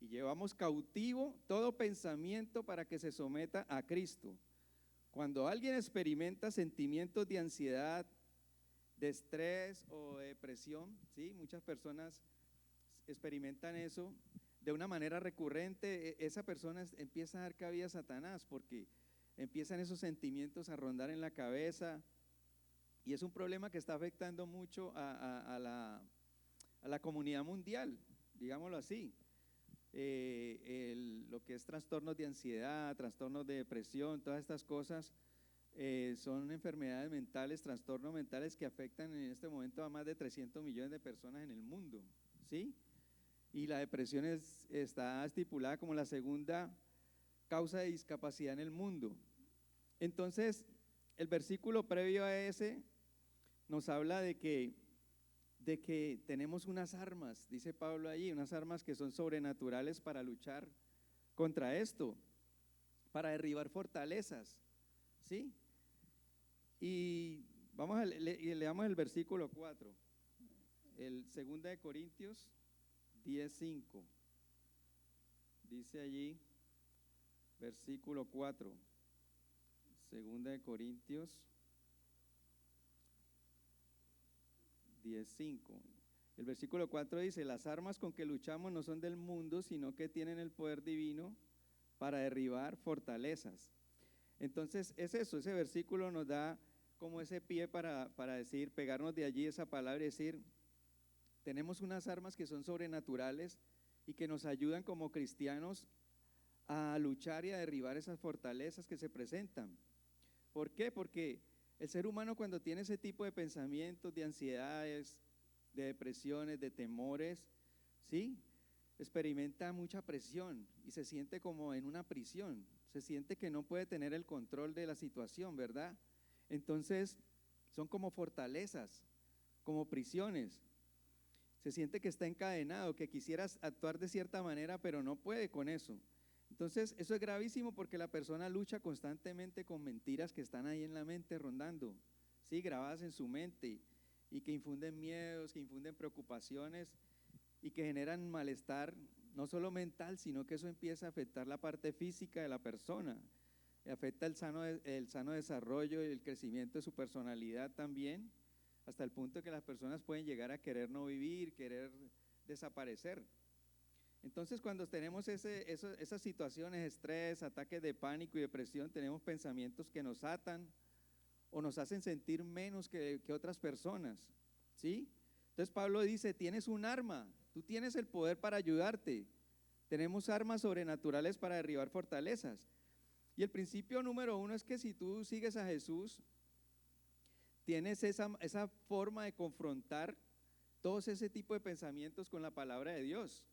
y llevamos cautivo todo pensamiento para que se someta a Cristo. Cuando alguien experimenta sentimientos de ansiedad, de estrés o de depresión, ¿sí? Muchas personas experimentan eso de una manera recurrente. Esa persona empieza a dar cabida a Satanás porque empiezan esos sentimientos a rondar en la cabeza, y es un problema que está afectando mucho a la comunidad mundial, digámoslo así. Lo que es trastornos de ansiedad, trastornos de depresión, todas estas cosas son enfermedades mentales, trastornos mentales que afectan en este momento a más de 300 millones de personas en el mundo, ¿sí? Y la depresión está estipulada como la segunda causa de discapacidad en el mundo. Entonces, el versículo previo a ese nos habla de que tenemos unas armas, dice Pablo allí, unas armas que son sobrenaturales para luchar contra esto, para derribar fortalezas, ¿sí? Y leamos el versículo 4, el 2 de Corintios 10:5, dice allí, versículo 4, 2 de Corintios 10:5. El versículo 4 dice: las armas con que luchamos no son del mundo, sino que tienen el poder divino para derribar fortalezas. Entonces es eso, ese versículo nos da como ese pie para decir, pegarnos de allí esa palabra y decir, tenemos unas armas que son sobrenaturales y que nos ayudan como cristianos a luchar y a derribar esas fortalezas que se presentan. ¿Por qué? Porque el ser humano, cuando tiene ese tipo de pensamientos, de ansiedades, de depresiones, de temores, ¿sí? Experimenta mucha presión y se siente como en una prisión, se siente que no puede tener el control de la situación, ¿verdad? Entonces son como fortalezas, como prisiones. Se siente que está encadenado, que quisieras actuar de cierta manera, pero no puede con eso. Entonces eso es gravísimo porque la persona lucha constantemente con mentiras que están ahí en la mente rondando, ¿sí? Grabadas en su mente, y que infunden miedos, que infunden preocupaciones y que generan malestar, no solo mental, sino que eso empieza a afectar la parte física de la persona, afecta el sano desarrollo y el crecimiento de su personalidad también, hasta el punto que las personas pueden llegar a querer no vivir, querer desaparecer. Entonces, cuando tenemos esas situaciones, estrés, ataques de pánico y depresión, tenemos pensamientos que nos atan o nos hacen sentir menos que otras personas, ¿sí? Entonces Pablo dice, tienes un arma, tú tienes el poder para ayudarte, tenemos armas sobrenaturales para derribar fortalezas. Y el principio número 1 es que si tú sigues a Jesús, tienes esa forma de confrontar todos ese tipo de pensamientos con la palabra de Dios.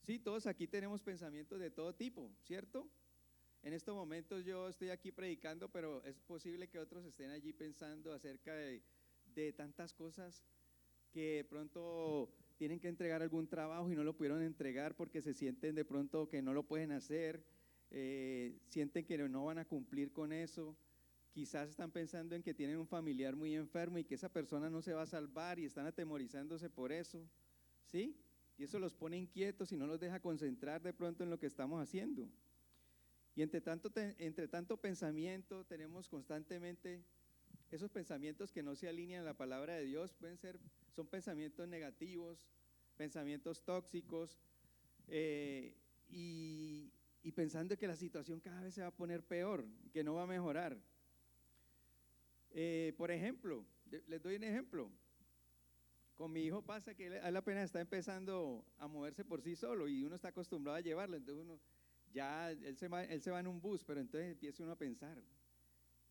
Sí, todos aquí tenemos pensamientos de todo tipo, ¿cierto? En estos momentos yo estoy aquí predicando, pero es posible que otros estén allí pensando acerca de tantas cosas que de pronto tienen que entregar algún trabajo y no lo pudieron entregar porque se sienten de pronto que no lo pueden hacer, sienten que no van a cumplir con eso. Quizás están pensando en que tienen un familiar muy enfermo y que esa persona no se va a salvar y están atemorizándose por eso, ¿sí? Y eso los pone inquietos y no los deja concentrar de pronto en lo que estamos haciendo. Y entre tanto pensamiento tenemos constantemente esos pensamientos que no se alinean a la palabra de Dios, son pensamientos negativos, pensamientos tóxicos, y pensando que la situación cada vez se va a poner peor, que no va a mejorar. Por ejemplo, les doy un ejemplo. Con mi hijo pasa que él apenas está empezando a moverse por sí solo y uno está acostumbrado a llevarlo, entonces él se va en un bus, pero entonces empieza uno a pensar,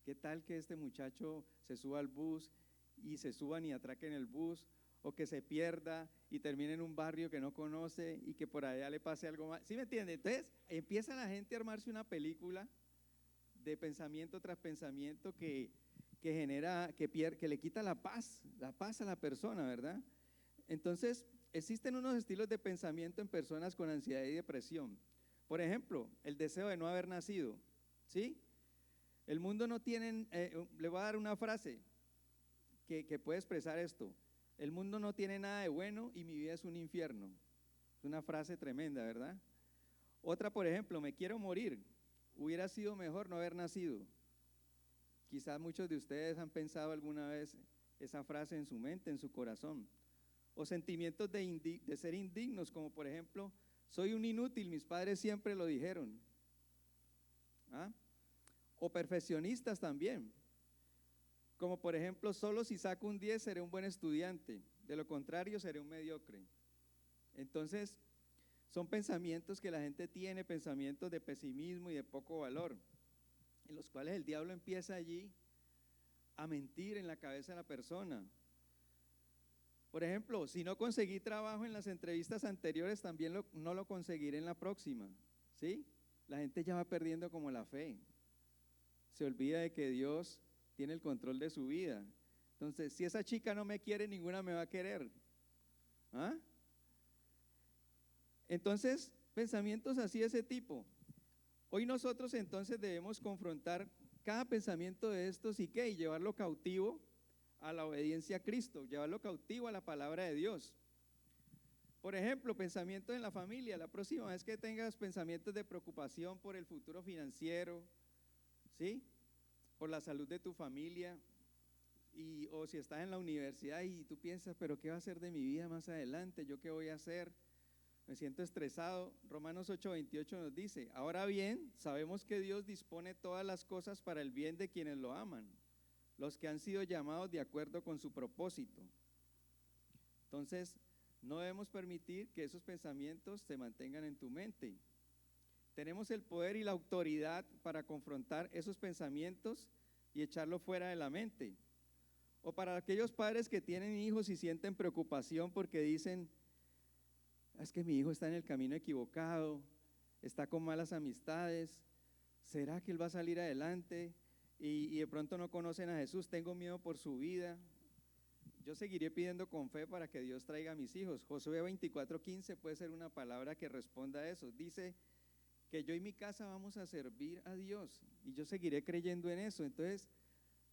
¿qué tal que este muchacho se suba al bus y se suban y atraquen el bus? O que se pierda y termine en un barrio que no conoce y que por allá le pase algo más. ¿Sí me entiende? Entonces empieza la gente a armarse una película de pensamiento tras pensamiento que genera, que le quita la paz a la persona, ¿verdad? Entonces, existen unos estilos de pensamiento en personas con ansiedad y depresión. Por ejemplo, el deseo de no haber nacido, ¿sí? El mundo no tiene, le voy a dar una frase que puede expresar esto. El mundo no tiene nada de bueno y mi vida es un infierno. Es una frase tremenda, ¿verdad? Otra, por ejemplo, me quiero morir. Hubiera sido mejor no haber nacido. Quizás muchos de ustedes han pensado alguna vez esa frase en su mente, en su corazón. O sentimientos de ser indignos, como por ejemplo, soy un inútil, mis padres siempre lo dijeron. ¿Ah? O perfeccionistas también, como por ejemplo, solo si saco un 10 seré un buen estudiante, de lo contrario seré un mediocre. Entonces, son pensamientos que la gente tiene, pensamientos de pesimismo y de poco valor, en los cuales el diablo empieza allí a mentir en la cabeza de la persona. Por ejemplo, si no conseguí trabajo en las entrevistas anteriores, también no lo conseguiré en la próxima, ¿sí? La gente ya va perdiendo como la fe, se olvida de que Dios tiene el control de su vida. Entonces, si esa chica no me quiere, ninguna me va a querer. ¿Ah? Entonces, pensamientos así de ese tipo. Hoy nosotros entonces debemos confrontar cada pensamiento de estos y llevarlo cautivo a la obediencia a Cristo, llevarlo cautivo a la palabra de Dios. Por ejemplo, pensamientos en la familia. La próxima vez que tengas pensamientos de preocupación por el futuro financiero, ¿sí? Por la salud de tu familia, o si estás en la universidad y tú piensas, pero ¿qué va a ser de mi vida más adelante? ¿Yo qué voy a hacer? Me siento estresado. Romanos 8:28 nos dice, ahora bien, sabemos que Dios dispone todas las cosas para el bien de quienes lo aman, los que han sido llamados de acuerdo con su propósito. Entonces, no debemos permitir que esos pensamientos se mantengan en tu mente. Tenemos el poder y la autoridad para confrontar esos pensamientos y echarlo fuera de la mente. O para aquellos padres que tienen hijos y sienten preocupación porque dicen, es que mi hijo está en el camino equivocado, está con malas amistades, ¿será que él va a salir adelante? Y de pronto no conocen a Jesús, tengo miedo por su vida. Yo seguiré pidiendo con fe para que Dios traiga a mis hijos. Josué 24:15 puede ser una palabra que responda a eso. Dice que yo y mi casa vamos a servir a Dios y yo seguiré creyendo en eso. Entonces,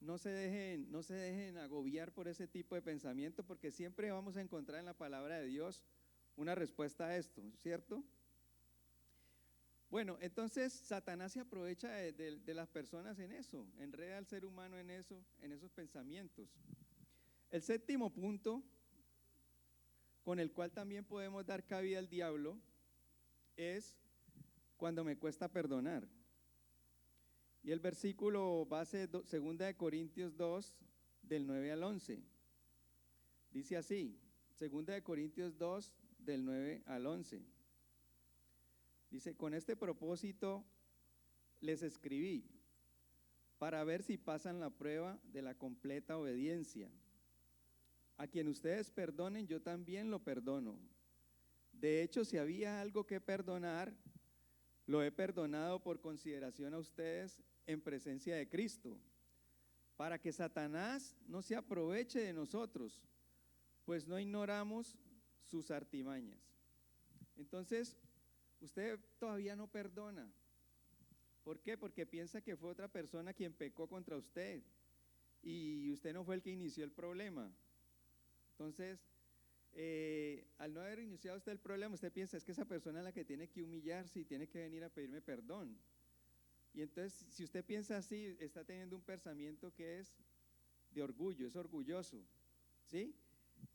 no se dejen agobiar por ese tipo de pensamiento, porque siempre vamos a encontrar en la palabra de Dios una respuesta a esto, ¿cierto? Bueno, entonces Satanás se aprovecha de las personas en eso, enreda al ser humano en eso, en esos pensamientos. El séptimo punto, con el cual también podemos dar cabida al diablo es cuando me cuesta perdonar. Y el versículo base, 2 Corintios 2, del 9 al 11. Dice así, 2 Corintios 2, del 9 al 11. Dice, con este propósito les escribí, para ver si pasan la prueba de la completa obediencia. A quien ustedes perdonen, yo también lo perdono. De hecho, si había algo que perdonar, lo he perdonado por consideración a ustedes en presencia de Cristo, para que Satanás no se aproveche de nosotros, pues no ignoramos sus artimañas. Entonces, usted todavía no perdona. ¿Por qué? Porque piensa que fue otra persona quien pecó contra usted y usted no fue el que inició el problema. Entonces, al no haber iniciado usted el problema, usted piensa, es que esa persona es la que tiene que humillarse y tiene que venir a pedirme perdón. Y entonces, si usted piensa así, está teniendo un pensamiento que es de orgullo, es orgulloso, ¿sí?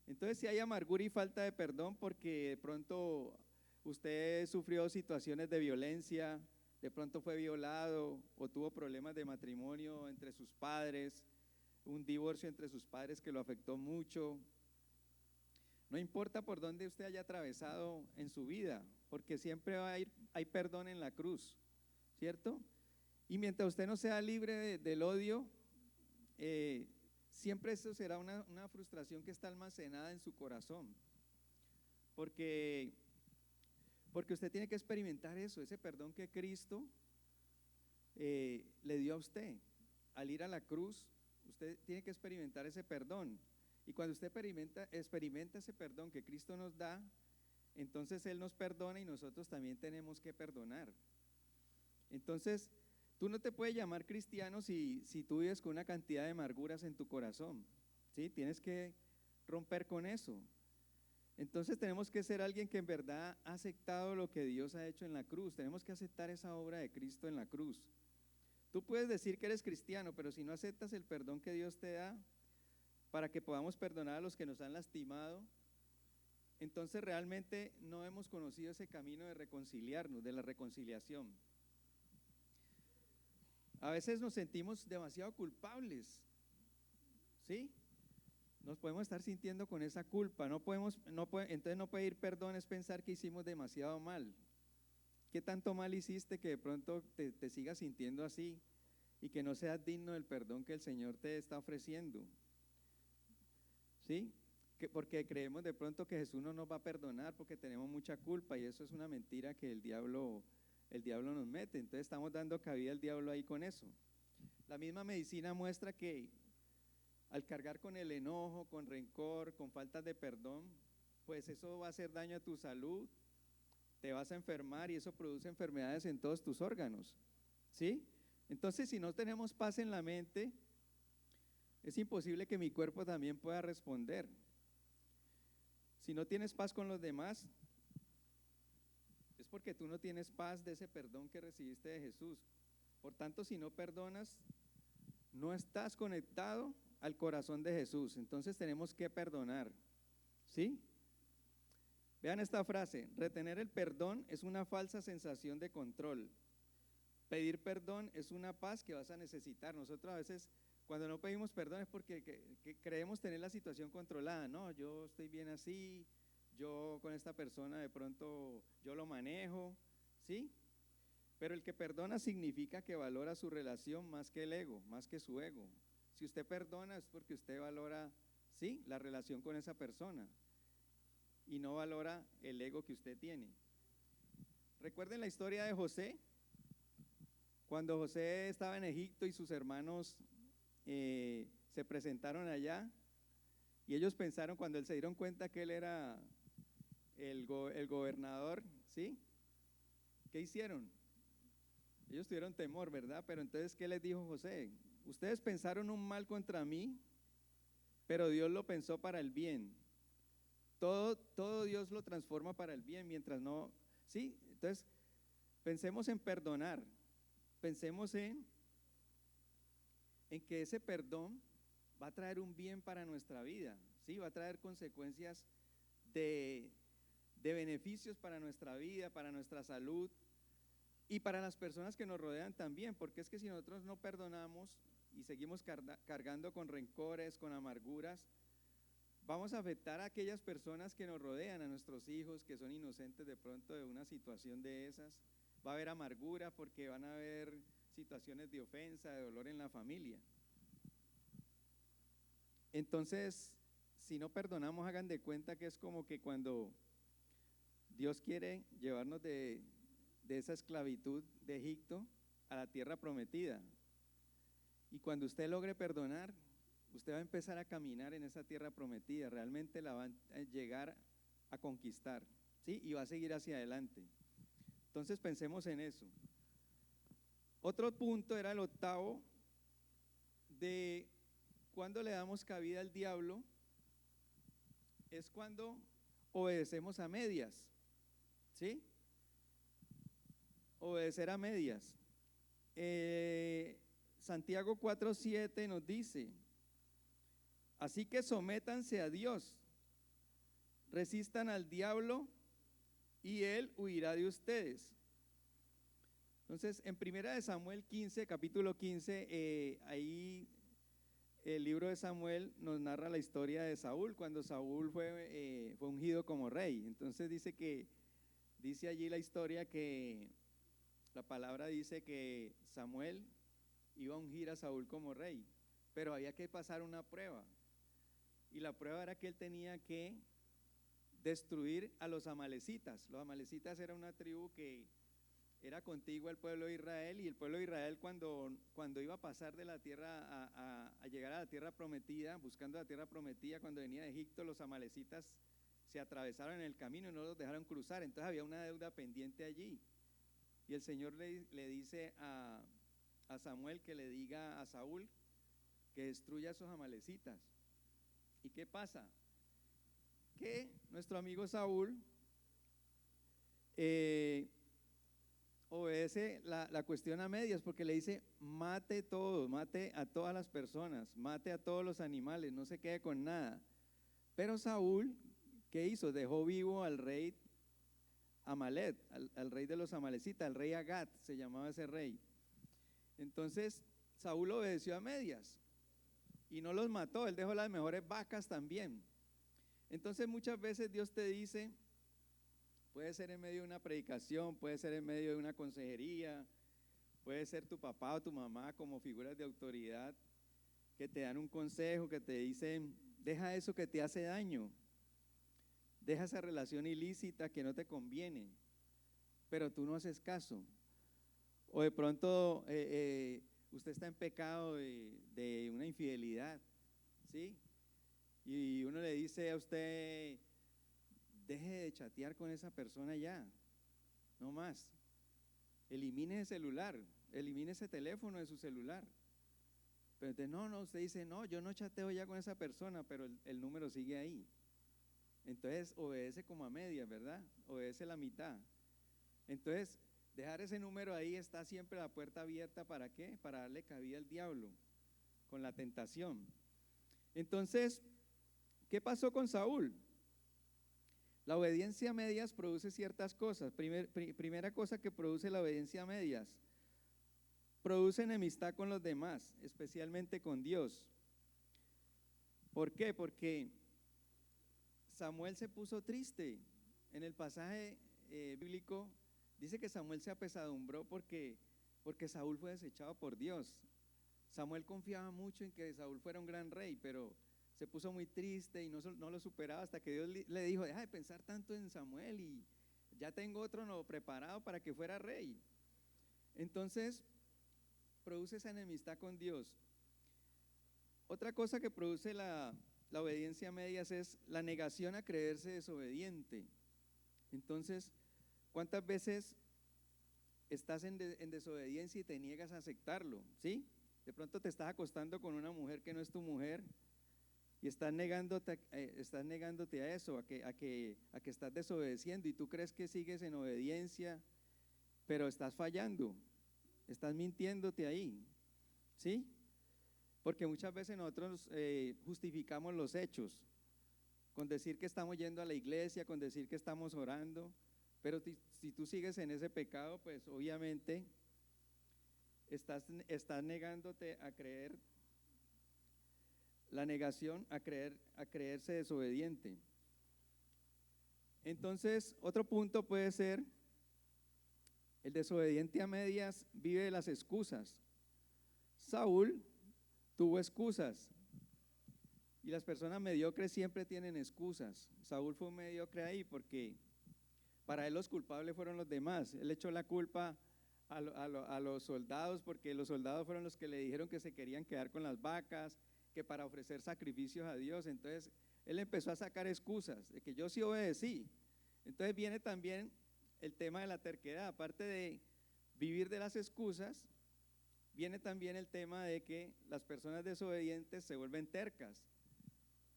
Entonces, si hay amargura y falta de perdón porque de pronto usted sufrió situaciones de violencia, de pronto fue violado o tuvo problemas de matrimonio entre sus padres, un divorcio entre sus padres que lo afectó mucho. No importa por dónde usted haya atravesado en su vida, porque siempre hay perdón en la cruz, ¿cierto? Y mientras usted no sea libre del odio, siempre eso será una frustración que está almacenada en su corazón, porque usted tiene que experimentar eso, ese perdón que Cristo le dio a usted. Al ir a la cruz, usted tiene que experimentar ese perdón. Y cuando usted experimenta ese perdón que Cristo nos da, entonces Él nos perdona y nosotros también tenemos que perdonar. Entonces, tú no te puedes llamar cristiano si tú vives con una cantidad de amarguras en tu corazón, ¿sí? Tienes que romper con eso. Entonces tenemos que ser alguien que en verdad ha aceptado lo que Dios ha hecho en la cruz. Tenemos que aceptar esa obra de Cristo en la cruz. Tú puedes decir que eres cristiano, pero si no aceptas el perdón que Dios te da para que podamos perdonar a los que nos han lastimado, entonces realmente no hemos conocido ese camino de reconciliarnos, de la reconciliación. A veces nos sentimos demasiado culpables, ¿sí? Nos podemos estar sintiendo con esa culpa, entonces no pedir perdón es pensar que hicimos demasiado mal. ¿Qué tanto mal hiciste que de pronto te sigas sintiendo así y que no seas digno del perdón que el Señor te está ofreciendo? ¿Sí? Porque creemos de pronto que Jesús no nos va a perdonar porque tenemos mucha culpa, y eso es una mentira que el diablo nos mete. Entonces estamos dando cabida al diablo ahí con eso. La misma medicina muestra que al cargar con el enojo, con rencor, con faltas de perdón, pues eso va a hacer daño a tu salud, te vas a enfermar y eso produce enfermedades en todos tus órganos, ¿sí? Entonces, si no tenemos paz en la mente, es imposible que mi cuerpo también pueda responder. Si no tienes paz con los demás, es porque tú no tienes paz de ese perdón que recibiste de Jesús. Por tanto, si no perdonas, no estás conectado al corazón de Jesús. Entonces tenemos que perdonar, ¿sí? Vean esta frase: retener el perdón es una falsa sensación de control. Pedir perdón es una paz que vas a necesitar. Nosotros a veces cuando no pedimos perdón es porque que creemos tener la situación controlada. No, yo estoy bien así, yo con esta persona de pronto yo lo manejo, ¿sí? Pero el que perdona significa que valora su relación más que el ego, más que su ego. Si usted perdona es porque usted valora, sí, la relación con esa persona y no valora el ego que usted tiene. Recuerden la historia de José. Cuando José estaba en Egipto y sus hermanos se presentaron allá, y ellos pensaron, cuando se dieron cuenta que él era el gobernador, ¿sí? ¿Qué hicieron? Ellos tuvieron temor, ¿verdad? Pero entonces, ¿qué les dijo José? Ustedes pensaron un mal contra mí, pero Dios lo pensó para el bien. Todo Dios lo transforma para el bien, mientras no, ¿sí? Entonces, pensemos en perdonar, pensemos en que ese perdón va a traer un bien para nuestra vida, ¿sí? Va a traer consecuencias de beneficios para nuestra vida, para nuestra salud y para las personas que nos rodean también, porque es que si nosotros no perdonamos y seguimos cargando con rencores, con amarguras, vamos a afectar a aquellas personas que nos rodean, a nuestros hijos que son inocentes de pronto de una situación de esas. Va a haber amargura porque van a haber situaciones de ofensa, de dolor en la familia. Entonces, si no perdonamos, hagan de cuenta que es como que cuando Dios quiere llevarnos de esa esclavitud de Egipto a la tierra prometida. Y cuando usted logre perdonar, usted va a empezar a caminar en esa tierra prometida, realmente la va a llegar a conquistar, ¿sí? Y va a seguir hacia adelante. Entonces pensemos en eso. Otro punto era el octavo, de cuando le damos cabida al diablo, es cuando obedecemos a medias, ¿sí? Obedecer a medias. Santiago 4:7 nos dice: así que sométanse a Dios, resistan al diablo y él huirá de ustedes. Entonces, en primera de Samuel 15, capítulo 15, ahí el libro de Samuel nos narra la historia de Saúl, cuando Saúl fue ungido como rey. Entonces dice allí la historia que la palabra dice que Samuel iba a ungir a Saúl como rey, pero había que pasar una prueba. Y la prueba era que él tenía que destruir a los amalecitas. Los amalecitas era una tribu que era contigua al pueblo de Israel, y el pueblo de Israel cuando iba a pasar de la tierra a llegar a la tierra prometida, buscando la tierra prometida, cuando venía de Egipto, los amalecitas se atravesaron en el camino y no los dejaron cruzar. Entonces había una deuda pendiente allí. Y el Señor le dice a Samuel que le diga a Saúl que destruya a esos amalecitas. ¿Y qué pasa? Que nuestro amigo Saúl obedece la cuestión a medias, porque le dice: mate todos, mate a todas las personas, mate a todos los animales, no se quede con nada. Pero Saúl, ¿qué hizo? Dejó vivo al rey Amalek, al rey de los amalecitas, al rey Agat, se llamaba ese rey. Entonces Saúl obedeció a medias y no los mató, él dejó las mejores vacas también. Entonces muchas veces Dios te dice, puede ser en medio de una predicación, puede ser en medio de una consejería, puede ser tu papá o tu mamá como figuras de autoridad que te dan un consejo, que te dicen: deja eso que te hace daño, deja esa relación ilícita que no te conviene, pero tú no haces caso. O de pronto usted está en pecado de una infidelidad, ¿sí? Y uno le dice a usted: deje de chatear con esa persona ya, no más. Elimine ese celular, elimine ese teléfono de su celular. Pero entonces no, usted dice: no, yo no chateo ya con esa persona, pero el número sigue ahí. Entonces obedece como a medias, ¿verdad? Obedece la mitad. Entonces, dejar ese número ahí, está siempre la puerta abierta. ¿Para qué? Para darle cabida al diablo con la tentación. Entonces, ¿qué pasó con Saúl? La obediencia a medias produce ciertas cosas. Primera cosa que produce la obediencia a medias: produce enemistad con los demás, especialmente con Dios. ¿Por qué? Porque Samuel se puso triste. En el pasaje bíblico dice que Samuel se apesadumbró porque Saúl fue desechado por Dios. Samuel confiaba mucho en que Saúl fuera un gran rey, pero se puso muy triste y no lo superaba, hasta que Dios le dijo: deja de pensar tanto en Samuel, y ya tengo otro preparado para que fuera rey. Entonces produce esa enemistad con Dios. Otra cosa que produce la obediencia a medias es la negación a creerse desobediente. Entonces, ¿cuántas veces estás en desobediencia y te niegas a aceptarlo? ¿Sí? De pronto te estás acostando con una mujer que no es tu mujer y estás negándote a eso, a que estás desobedeciendo, y tú crees que sigues en obediencia, pero estás fallando, estás mintiéndote ahí, ¿sí? Porque muchas veces nosotros justificamos los hechos. con decir que estamos yendo a la iglesia, con decir que estamos orando, pero si tú sigues en ese pecado, pues obviamente estás negándote a creer, la negación a creerse desobediente. Entonces, otro punto puede ser, el desobediente a medias vive de las excusas. Saúl tuvo excusas y las personas mediocres siempre tienen excusas. Saúl fue un mediocre ahí porque para él los culpables fueron los demás. Él echó la culpa a los soldados porque los soldados fueron los que le dijeron que se querían quedar con las vacas, que para ofrecer sacrificios a Dios. Entonces él empezó a sacar excusas de que yo sí obedecí. Entonces viene también el tema de la terquedad. Aparte de vivir de las excusas, viene también el tema de que las personas desobedientes se vuelven tercas,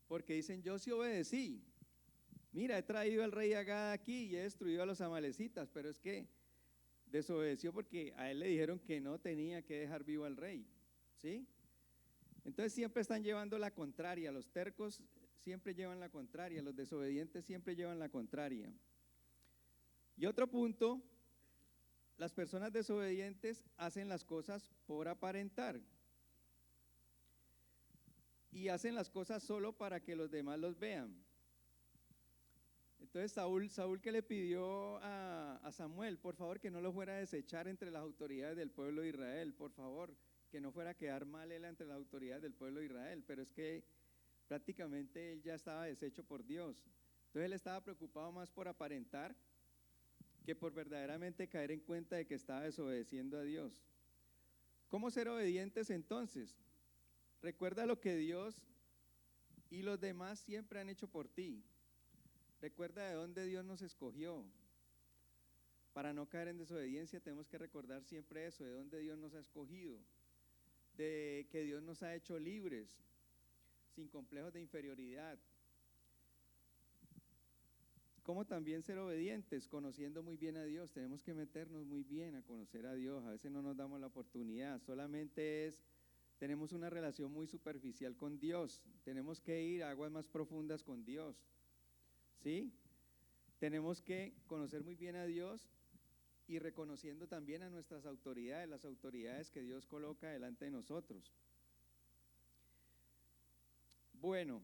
porque dicen yo sí obedecí, mira, he traído al rey Agag aquí y he destruido a los amalecitas, pero es que desobedeció porque a él le dijeron que no tenía que dejar vivo al rey, ¿sí? Entonces siempre están llevando la contraria, los tercos siempre llevan la contraria, los desobedientes siempre llevan la contraria. Y otro punto, las personas desobedientes hacen las cosas por aparentar y hacen las cosas solo para que los demás los vean. Entonces Saúl que le pidió a Samuel, por favor, que no lo fuera a desechar entre las autoridades del pueblo de Israel, por favor, que no fuera a quedar mal él entre las autoridades del pueblo de Israel, pero es que prácticamente él ya estaba deshecho por Dios. Entonces él estaba preocupado más por aparentar que por verdaderamente caer en cuenta de que estaba desobedeciendo a Dios. ¿Cómo ser obedientes entonces? Recuerda lo que Dios y los demás siempre han hecho por ti. Recuerda de dónde Dios nos escogió. Para no caer en desobediencia tenemos que recordar siempre eso, de dónde Dios nos ha escogido, de que Dios nos ha hecho libres, sin complejos de inferioridad. ¿Cómo también ser obedientes? Conociendo muy bien a Dios. Tenemos que meternos muy bien a conocer a Dios. A veces no nos damos la oportunidad, solamente tenemos una relación muy superficial con Dios. Tenemos que ir a aguas más profundas con Dios, ¿sí? Tenemos que conocer muy bien a Dios y reconociendo también a nuestras autoridades, las autoridades que Dios coloca delante de nosotros. Bueno,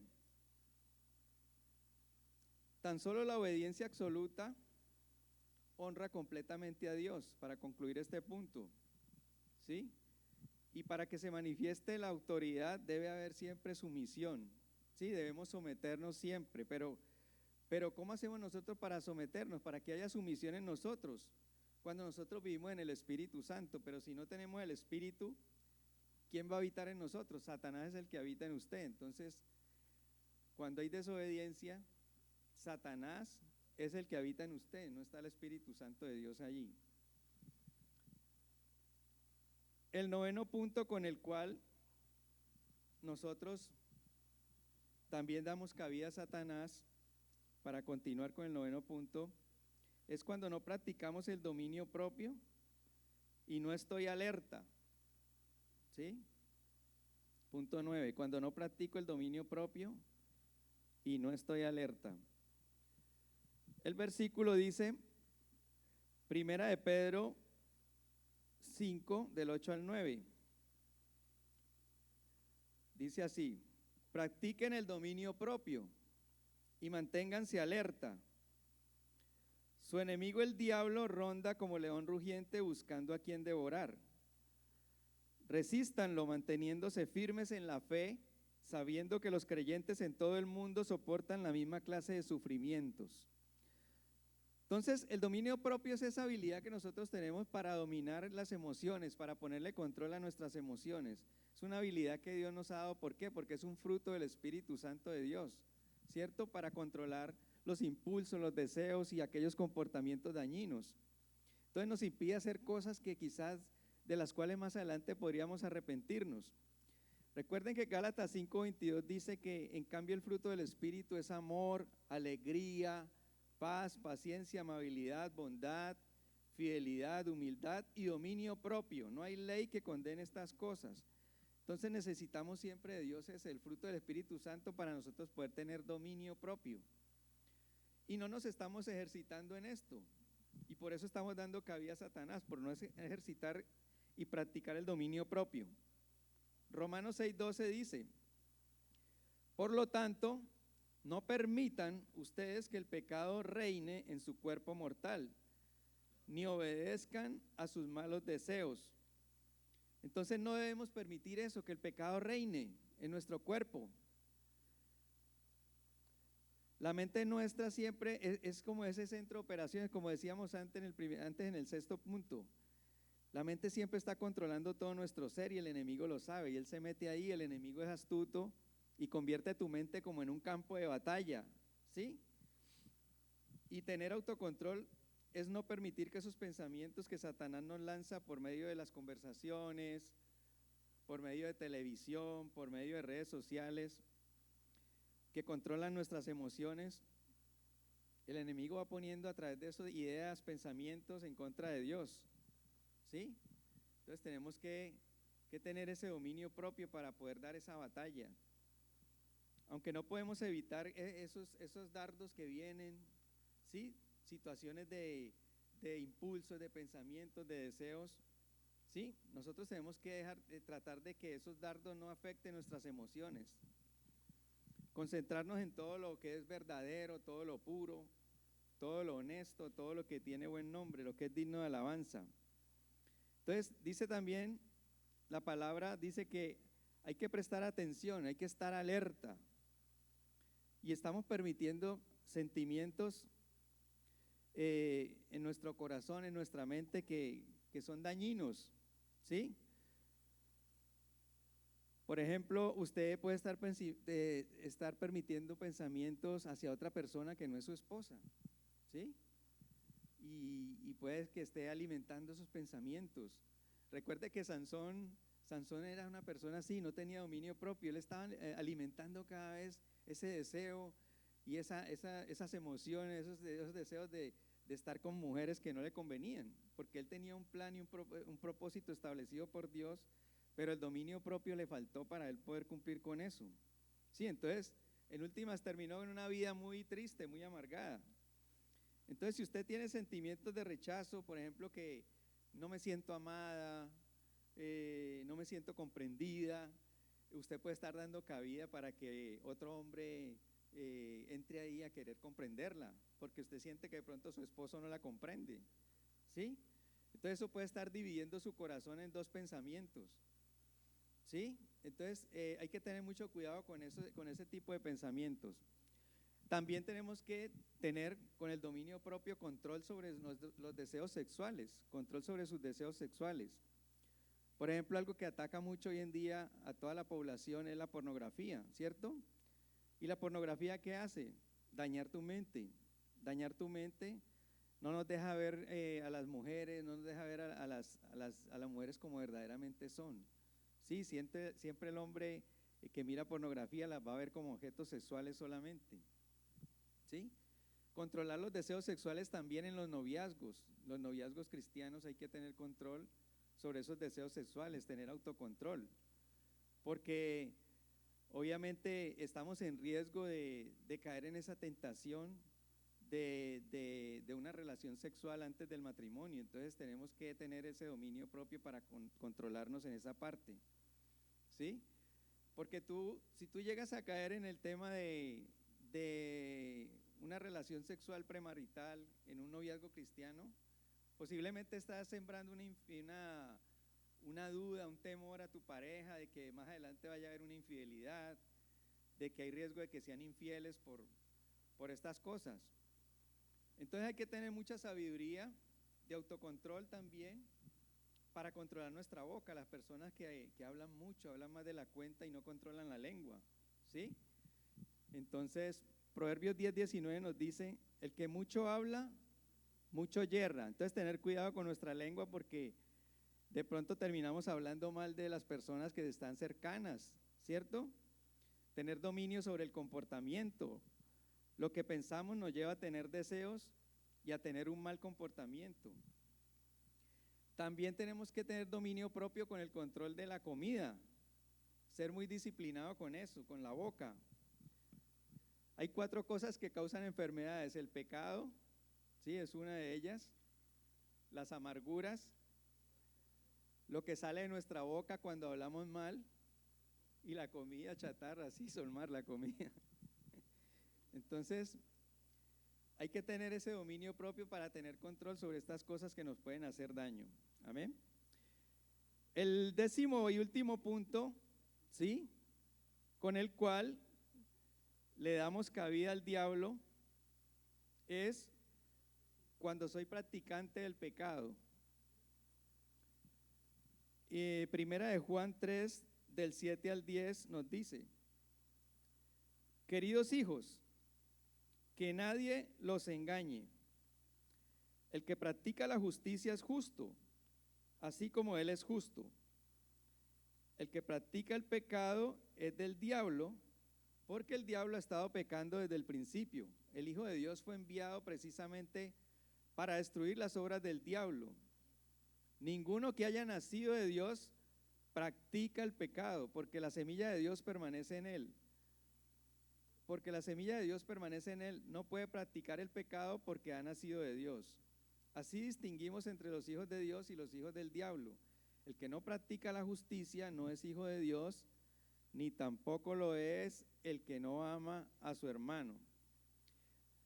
tan solo la obediencia absoluta honra completamente a Dios, para concluir este punto, ¿sí? Y para que se manifieste la autoridad debe haber siempre sumisión, ¿sí? Debemos someternos siempre, pero ¿cómo hacemos nosotros para someternos? Para que haya sumisión en nosotros, cuando nosotros vivimos en el Espíritu Santo. Pero si no tenemos el Espíritu, ¿quién va a habitar en nosotros? Satanás es el que habita en usted. Entonces, cuando hay desobediencia, Satanás es el que habita en usted, no está el Espíritu Santo de Dios allí. El noveno punto con el cual nosotros también damos cabida a Satanás, para continuar con el noveno punto, es cuando no practicamos el dominio propio y no estoy alerta, ¿sí? Punto 9, cuando no practico el dominio propio y no estoy alerta. El versículo dice, Primera de Pedro 5, del 8 al 9, dice así: practiquen el dominio propio y manténganse alerta. Su enemigo el diablo ronda como león rugiente buscando a quien devorar. Resístanlo manteniéndose firmes en la fe, sabiendo que los creyentes en todo el mundo soportan la misma clase de sufrimientos. Entonces, el dominio propio es esa habilidad que nosotros tenemos para dominar las emociones, para ponerle control a nuestras emociones. Es una habilidad que Dios nos ha dado. ¿Por qué? Porque es un fruto del Espíritu Santo de Dios, ¿cierto? Para controlar los impulsos, los deseos y aquellos comportamientos dañinos. Entonces nos impide hacer cosas que quizás de las cuales más adelante podríamos arrepentirnos. Recuerden que Gálatas 5:22 dice que en cambio el fruto del Espíritu es amor, alegría, paz, paciencia, amabilidad, bondad, fidelidad, humildad y dominio propio. No hay ley que condene estas cosas. Entonces necesitamos siempre de Dios es el fruto del Espíritu Santo para nosotros poder tener dominio propio. Y no nos estamos ejercitando en esto. Y por eso estamos dando cabida a Satanás, por no ejercitar y practicar el dominio propio. Romanos 6:12 dice: por lo tanto, no permitan ustedes que el pecado reine en su cuerpo mortal, ni obedezcan a sus malos deseos. Entonces no debemos permitir eso, que el pecado reine en nuestro cuerpo. La mente nuestra siempre es como ese centro de operaciones, como decíamos antes en el sexto punto. La mente siempre está controlando todo nuestro ser y el enemigo lo sabe, y él se mete ahí, el enemigo es astuto y convierte tu mente como en un campo de batalla, ¿sí? Y tener autocontrol es no permitir que esos pensamientos que Satanás nos lanza por medio de las conversaciones, por medio de televisión, por medio de redes sociales, que controlan nuestras emociones, el enemigo va poniendo a través de eso ideas, pensamientos en contra de Dios, ¿sí? Entonces tenemos que tener ese dominio propio para poder dar esa batalla. Aunque no podemos evitar esos dardos que vienen, ¿sí? Situaciones de impulsos, de pensamientos, de deseos, ¿sí? Nosotros tenemos que tratar de que esos dardos no afecten nuestras emociones. Concentrarnos en todo lo que es verdadero, todo lo puro, todo lo honesto, todo lo que tiene buen nombre, lo que es digno de alabanza. Entonces dice también, la palabra dice que hay que prestar atención, hay que estar alerta. Y estamos permitiendo sentimientos en nuestro corazón, en nuestra mente que son dañinos, ¿sí? Por ejemplo, usted puede estar permitiendo pensamientos hacia otra persona que no es su esposa, ¿sí? Y puede que esté alimentando esos pensamientos. Recuerde que Sansón era una persona así, no tenía dominio propio, él estaba alimentando cada vez ese deseo y esas emociones, esos deseos de estar con mujeres que no le convenían, porque él tenía un plan y un propósito establecido por Dios, pero el dominio propio le faltó para él poder cumplir con eso. Sí, entonces, en últimas terminó en una vida muy triste, muy amargada. Entonces, si usted tiene sentimientos de rechazo, por ejemplo, que no me siento amada, no me siento comprendida, usted puede estar dando cabida para que otro hombre entre ahí a querer comprenderla, porque usted siente que de pronto su esposo no la comprende, ¿sí? Entonces eso puede estar dividiendo su corazón en dos pensamientos, ¿sí? Entonces hay que tener mucho cuidado con ese tipo de pensamientos. También tenemos que tener con el dominio propio control sobre los deseos sexuales, control sobre sus deseos sexuales. Por ejemplo, algo que ataca mucho hoy en día a toda la población es la pornografía, ¿cierto? ¿Y la pornografía qué hace? Dañar tu mente. Dañar tu mente no nos deja ver a las mujeres, no nos deja ver a las mujeres como verdaderamente son. Sí, siempre el hombre que mira pornografía las va a ver como objetos sexuales solamente, ¿sí? Controlar los deseos sexuales también en los noviazgos cristianos, hay que tener control sobre esos deseos sexuales, tener autocontrol, porque obviamente estamos en riesgo de caer en esa tentación de una relación sexual antes del matrimonio. Entonces tenemos que tener ese dominio propio para controlarnos en esa parte, ¿sí? Porque si tú llegas a caer en el tema de una relación sexual premarital en un noviazgo cristiano, posiblemente estás sembrando una duda, un temor a tu pareja de que más adelante vaya a haber una infidelidad, de que hay riesgo de que sean infieles por estas cosas. Entonces hay que tener mucha sabiduría de autocontrol también para controlar nuestra boca. Las personas que hablan mucho, hablan más de la cuenta y no controlan la lengua, ¿sí? Entonces Proverbios 10:19 nos dice: el que mucho habla, mucho yerra. Entonces tener cuidado con nuestra lengua, porque de pronto terminamos hablando mal de las personas que están cercanas, ¿cierto? Tener dominio sobre el comportamiento. Lo que pensamos nos lleva a tener deseos y a tener un mal comportamiento. También tenemos que tener dominio propio con el control de la comida, ser muy disciplinado con eso, con la boca. Hay 4 cosas que causan enfermedades: el pecado, sí, es una de ellas, las amarguras, lo que sale de nuestra boca cuando hablamos mal, y la comida chatarra, sí, Solmar, la comida. Entonces, hay que tener ese dominio propio para tener control sobre estas cosas que nos pueden hacer daño. Amén. El 10º y último punto, ¿sí?, con el cual le damos cabida al diablo, es cuando soy practicante del pecado. Primera de Juan 3, del 7 al 10 nos dice: queridos hijos, que nadie los engañe. El que practica la justicia es justo, así como él es justo. El que practica el pecado es del diablo, porque el diablo ha estado pecando desde el principio. El Hijo de Dios fue enviado precisamente para destruir las obras del diablo. Ninguno que haya nacido de Dios practica el pecado, porque la semilla de Dios permanece en él. Porque la semilla de Dios permanece en él, no puede practicar el pecado porque ha nacido de Dios. Así distinguimos entre los hijos de Dios y los hijos del diablo. El que no practica la justicia no es hijo de Dios, ni tampoco lo es el que no ama a su hermano.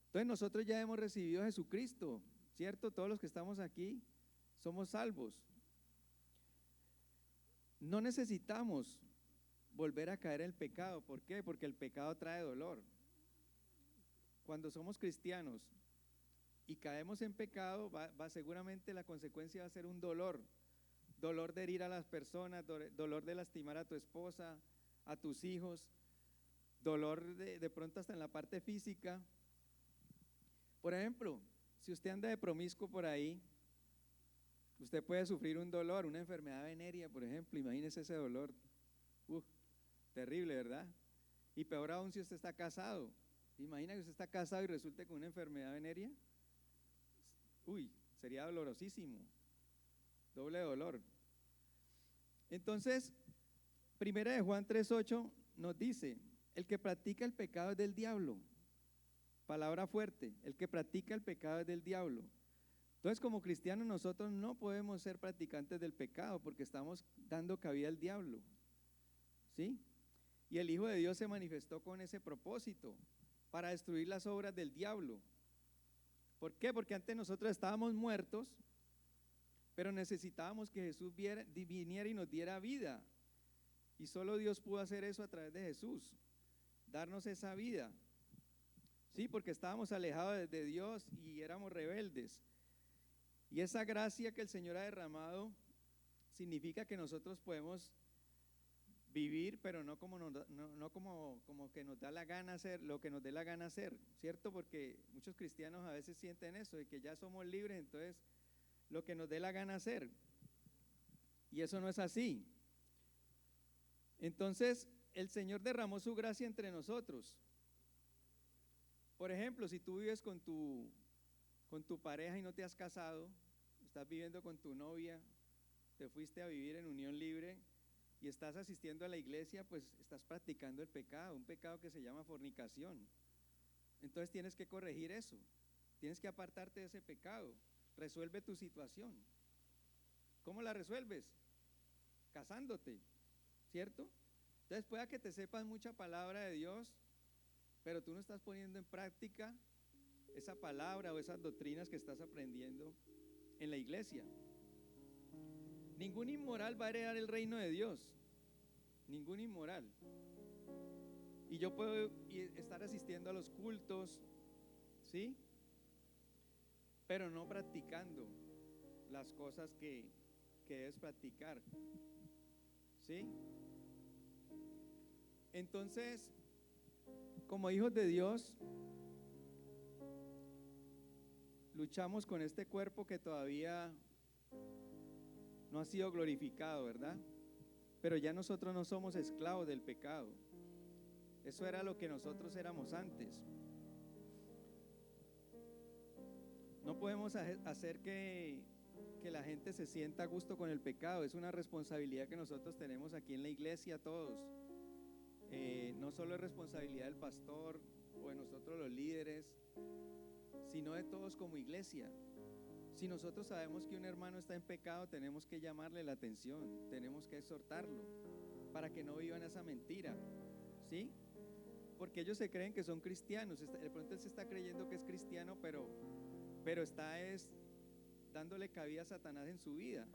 Entonces nosotros ya hemos recibido a Jesucristo, ¿cierto? Todos los que estamos aquí somos salvos. No necesitamos volver a caer en el pecado. ¿Por qué? Porque el pecado trae dolor. Cuando somos cristianos y caemos en pecado, seguramente la consecuencia va a ser un dolor de herir a las personas, dolor de lastimar a tu esposa, a tus hijos, dolor de pronto hasta en la parte física. Por ejemplo, si usted anda de promiscuo por ahí, usted puede sufrir un dolor, una enfermedad venérea, por ejemplo. Imagínese ese dolor. Terrible, ¿verdad? Y peor aún si usted está casado. Imagina que usted está casado y resulte con una enfermedad venérea. Sería dolorosísimo. Doble dolor. Entonces, Primera de Juan 3:8 nos dice: el que practica el pecado es del diablo. Palabra fuerte: el que practica el pecado es del diablo. Entonces, como cristianos nosotros no podemos ser practicantes del pecado porque estamos dando cabida al diablo, ¿sí? Y el Hijo de Dios se manifestó con ese propósito, para destruir las obras del diablo. ¿Por qué? Porque antes nosotros estábamos muertos, pero necesitábamos que Jesús viniera y nos diera vida. Y solo Dios pudo hacer eso a través de Jesús, darnos esa vida. Sí, porque estábamos alejados de Dios y éramos rebeldes. Y esa gracia que el Señor ha derramado significa que nosotros podemos vivir, pero no como que nos da la gana hacer, lo que nos dé la gana hacer, ¿cierto? Porque muchos cristianos a veces sienten eso, de que ya somos libres, entonces lo que nos dé la gana hacer. Y eso no es así. Entonces, el Señor derramó su gracia entre nosotros. Por ejemplo, si tú vives con tu pareja y no te has casado, estás viviendo con tu novia, te fuiste a vivir en unión libre y estás asistiendo a la iglesia, pues estás practicando el pecado, un pecado que se llama fornicación. Entonces tienes que corregir eso, tienes que apartarte de ese pecado. Resuelve tu situación. ¿Cómo la resuelves? Casándote, ¿cierto? Entonces pueda que te sepas mucha palabra de Dios, pero tú no estás poniendo en práctica esa palabra o esas doctrinas que estás aprendiendo en la iglesia. Ningún inmoral va a heredar el reino de Dios, ningún inmoral. Y yo puedo estar asistiendo a los cultos, ¿sí?, pero no practicando las cosas que debes practicar, ¿sí? Entonces, como hijos de Dios, luchamos con este cuerpo que todavía no ha sido glorificado, ¿verdad? Pero ya nosotros no somos esclavos del pecado. Eso era lo que nosotros éramos antes. No podemos hacer que la gente se sienta a gusto con el pecado. Es una responsabilidad que nosotros tenemos aquí en la iglesia todos. solo es responsabilidad del pastor o de nosotros los líderes, sino de todos como iglesia. Si nosotros sabemos que un hermano está en pecado, tenemos que llamarle la atención, tenemos que exhortarlo para que no vivan esa mentira, ¿sí? Porque ellos se creen que son cristianos, de pronto él se está creyendo que es cristiano, pero está dándole cabida a Satanás en su vida.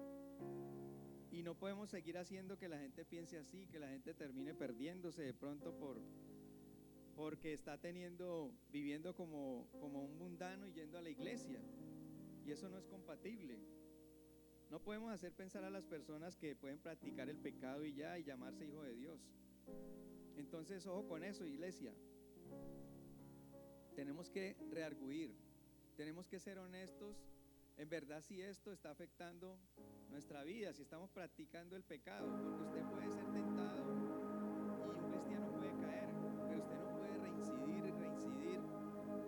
Y no podemos seguir haciendo que la gente piense así, que la gente termine perdiéndose de pronto porque está viviendo como un mundano y yendo a la iglesia. Y eso no es compatible. No podemos hacer pensar a las personas que pueden practicar el pecado y llamarse hijo de Dios. Entonces, ojo con eso, iglesia. Tenemos que reargüir, tenemos que ser honestos. En verdad, si esto está afectando nuestra vida, si estamos practicando el pecado, porque usted puede ser tentado y un cristiano puede caer, pero usted no puede reincidir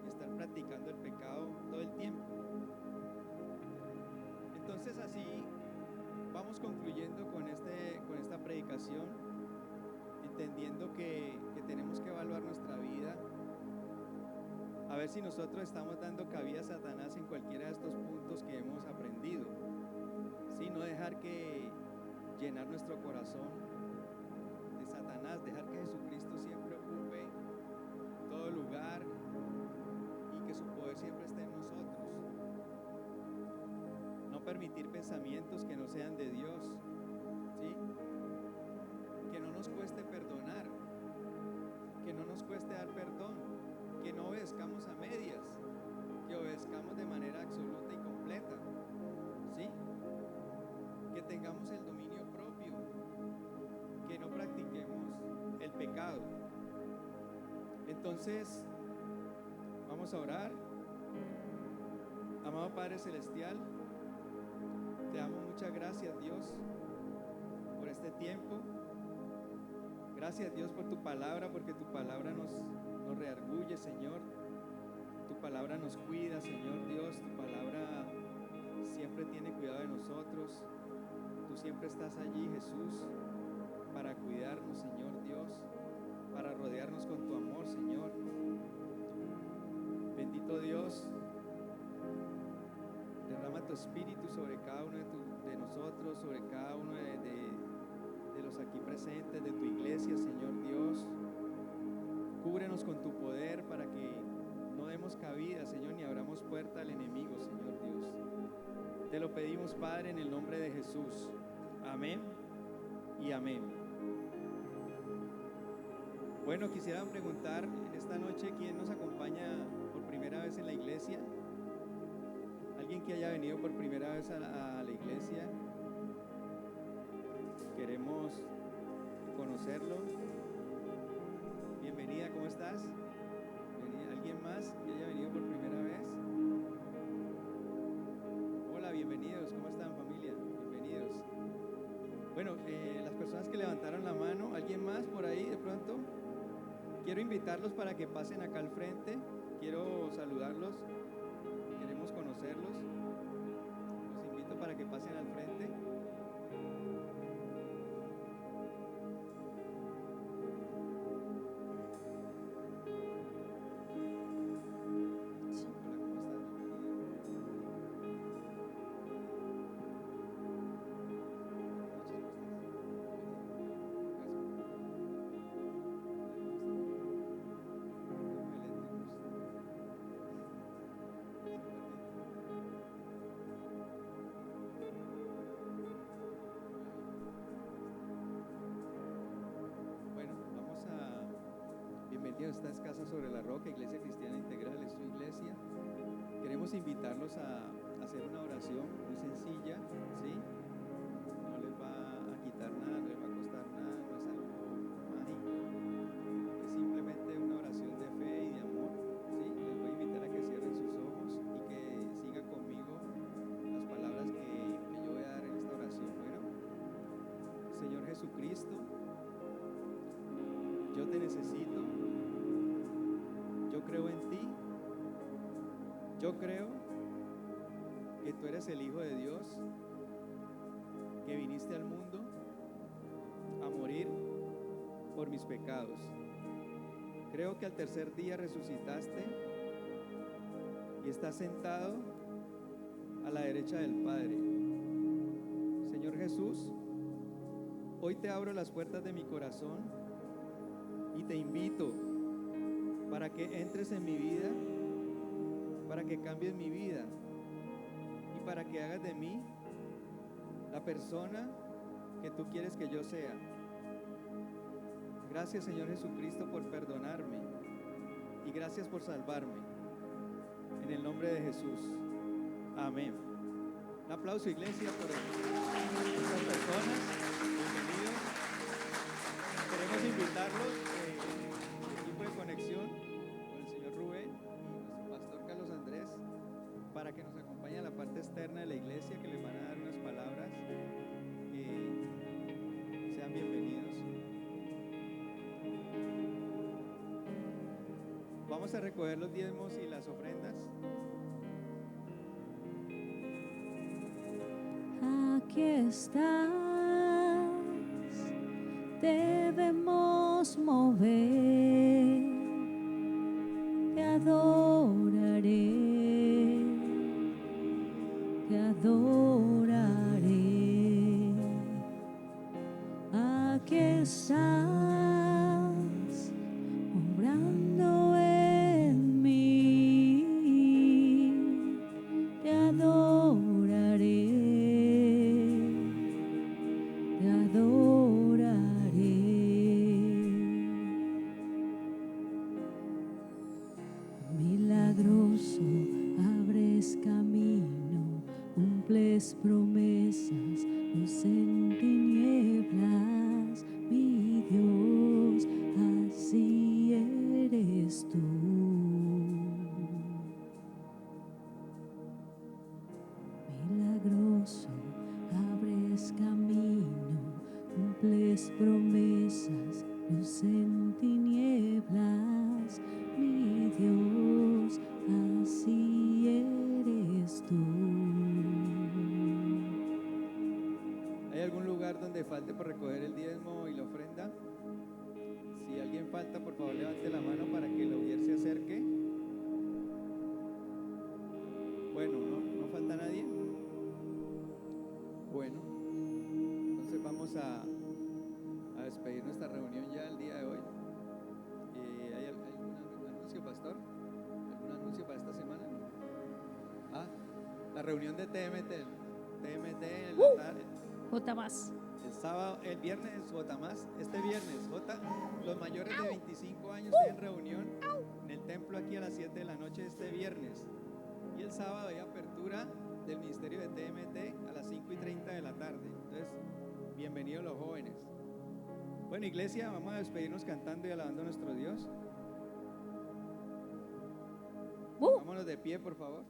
y estar practicando el pecado todo el tiempo. Entonces, así vamos concluyendo con esta predicación, entendiendo que tenemos que evaluar nuestra vida, a ver si nosotros estamos dando cabida a Satanás en cualquiera de estos puntos que hemos aprendido. Sí, no dejar que llenar nuestro corazón de Satanás, dejar que Jesucristo siempre ocupe todo lugar y que su poder siempre esté en nosotros. No permitir pensamientos que no sean de Dios, ¿sí? Que no nos cueste perdonar, que no nos cueste dar perdón, que no obedezcamos a medias, que obedezcamos de manera absoluta y completa, ¿sí? Que tengamos el dominio propio, que no practiquemos el pecado. Entonces, vamos a orar. Amado Padre Celestial, te damos muchas gracias, Dios, por este tiempo. Gracias, Dios, por tu palabra, porque tu palabra nos reargulle, Señor. Tu palabra nos cuida, Señor Dios. Tu palabra siempre tiene cuidado de nosotros. Tú siempre estás allí, Jesús, para cuidarnos, Señor Dios, para rodearnos con tu amor, Señor. Bendito Dios, derrama tu espíritu sobre cada uno de nosotros, sobre cada uno de los aquí presentes, de tu iglesia, Señor Dios. Cúbrenos con tu poder para que no demos cabida, Señor, ni abramos puerta al enemigo, Señor Dios. Te lo pedimos, Padre, en el nombre de Jesús. Amén y amén. Bueno, quisiera preguntar en esta noche quién nos acompaña por primera vez en la iglesia. Alguien que haya venido por primera vez a la iglesia. Queremos conocerlo. Bienvenida, ¿cómo estás? Bienvenida. ¿Alguien más que haya venido por primera vez? Hola, bienvenidos. ¿Cómo están, familia? Bienvenidos. Bueno, las personas que levantaron la mano, ¿alguien más por ahí de pronto? Quiero invitarlos para que pasen acá al frente. Quiero saludarlos. Queremos conocerlos. Los invito para que pasen al frente. Esta es Casa sobre la Roca, Iglesia Cristiana Integral, es su iglesia. Queremos invitarlos a hacer una oración muy sencilla, ¿sí? No les va a quitar nada, no les va a costar nada, no es algo mágico, es simplemente una oración de fe y de amor, ¿sí? Les voy a invitar a que cierren sus ojos y que sigan conmigo las palabras que yo voy a dar en esta oración. Bueno, Señor Jesucristo, yo te necesito. Yo creo en ti, yo creo que tú eres el Hijo de Dios, que viniste al mundo a morir por mis pecados. Creo que al tercer día resucitaste y estás sentado a la derecha del Padre. Señor Jesús, hoy te abro las puertas de mi corazón y te invito para que entres en mi vida, para que cambies mi vida y para que hagas de mí la persona que tú quieres que yo sea. Gracias, Señor Jesucristo, por perdonarme y gracias por salvarme. En el nombre de Jesús. Amén. Un aplauso, iglesia, por estas personas. Bienvenidos. Queremos invitarlos, el equipo de conexión, con el señor Rubén y nuestro pastor Carlos Andrés, para que nos acompañen a la parte externa de la iglesia, que les van a dar unas palabras. Sean bienvenidos. Vamos a recoger los diezmos y las ofrendas. Aquí estás, debemos mover, te adoraré, te adoraré. Aquí estás, obrando en mí, te adoraré, te adoraré. Milagroso, abres camino, cumples promesas, luz en tinieblas, mi Dios, así eres tú. Milagroso, abres camino, cumples promesas, luz en tinieblas, mi Dios, así eres tú. ¿Hay algún lugar donde falte por recoger el diezmo y la ofrenda? Si alguien falta, por favor levante la mano para que el Ovier se acerque. Bueno, ¿no falta nadie? Bueno, entonces vamos a despedir nuestra reunión ya el día de hoy. ¿Hay algún anuncio, pastor? ¿Algún anuncio para esta semana? La reunión de TMT en la tarde. J más. El sábado, el viernes, J más. Este viernes, los mayores de 25 años tienen reunión en el templo aquí a las 7 de la noche este viernes. Y el sábado hay apertura del ministerio de TMT a las 5:30 de la tarde. Entonces, bienvenidos los jóvenes. Bueno, iglesia, vamos a despedirnos cantando y alabando a nuestro Dios. Vámonos de pie, por favor.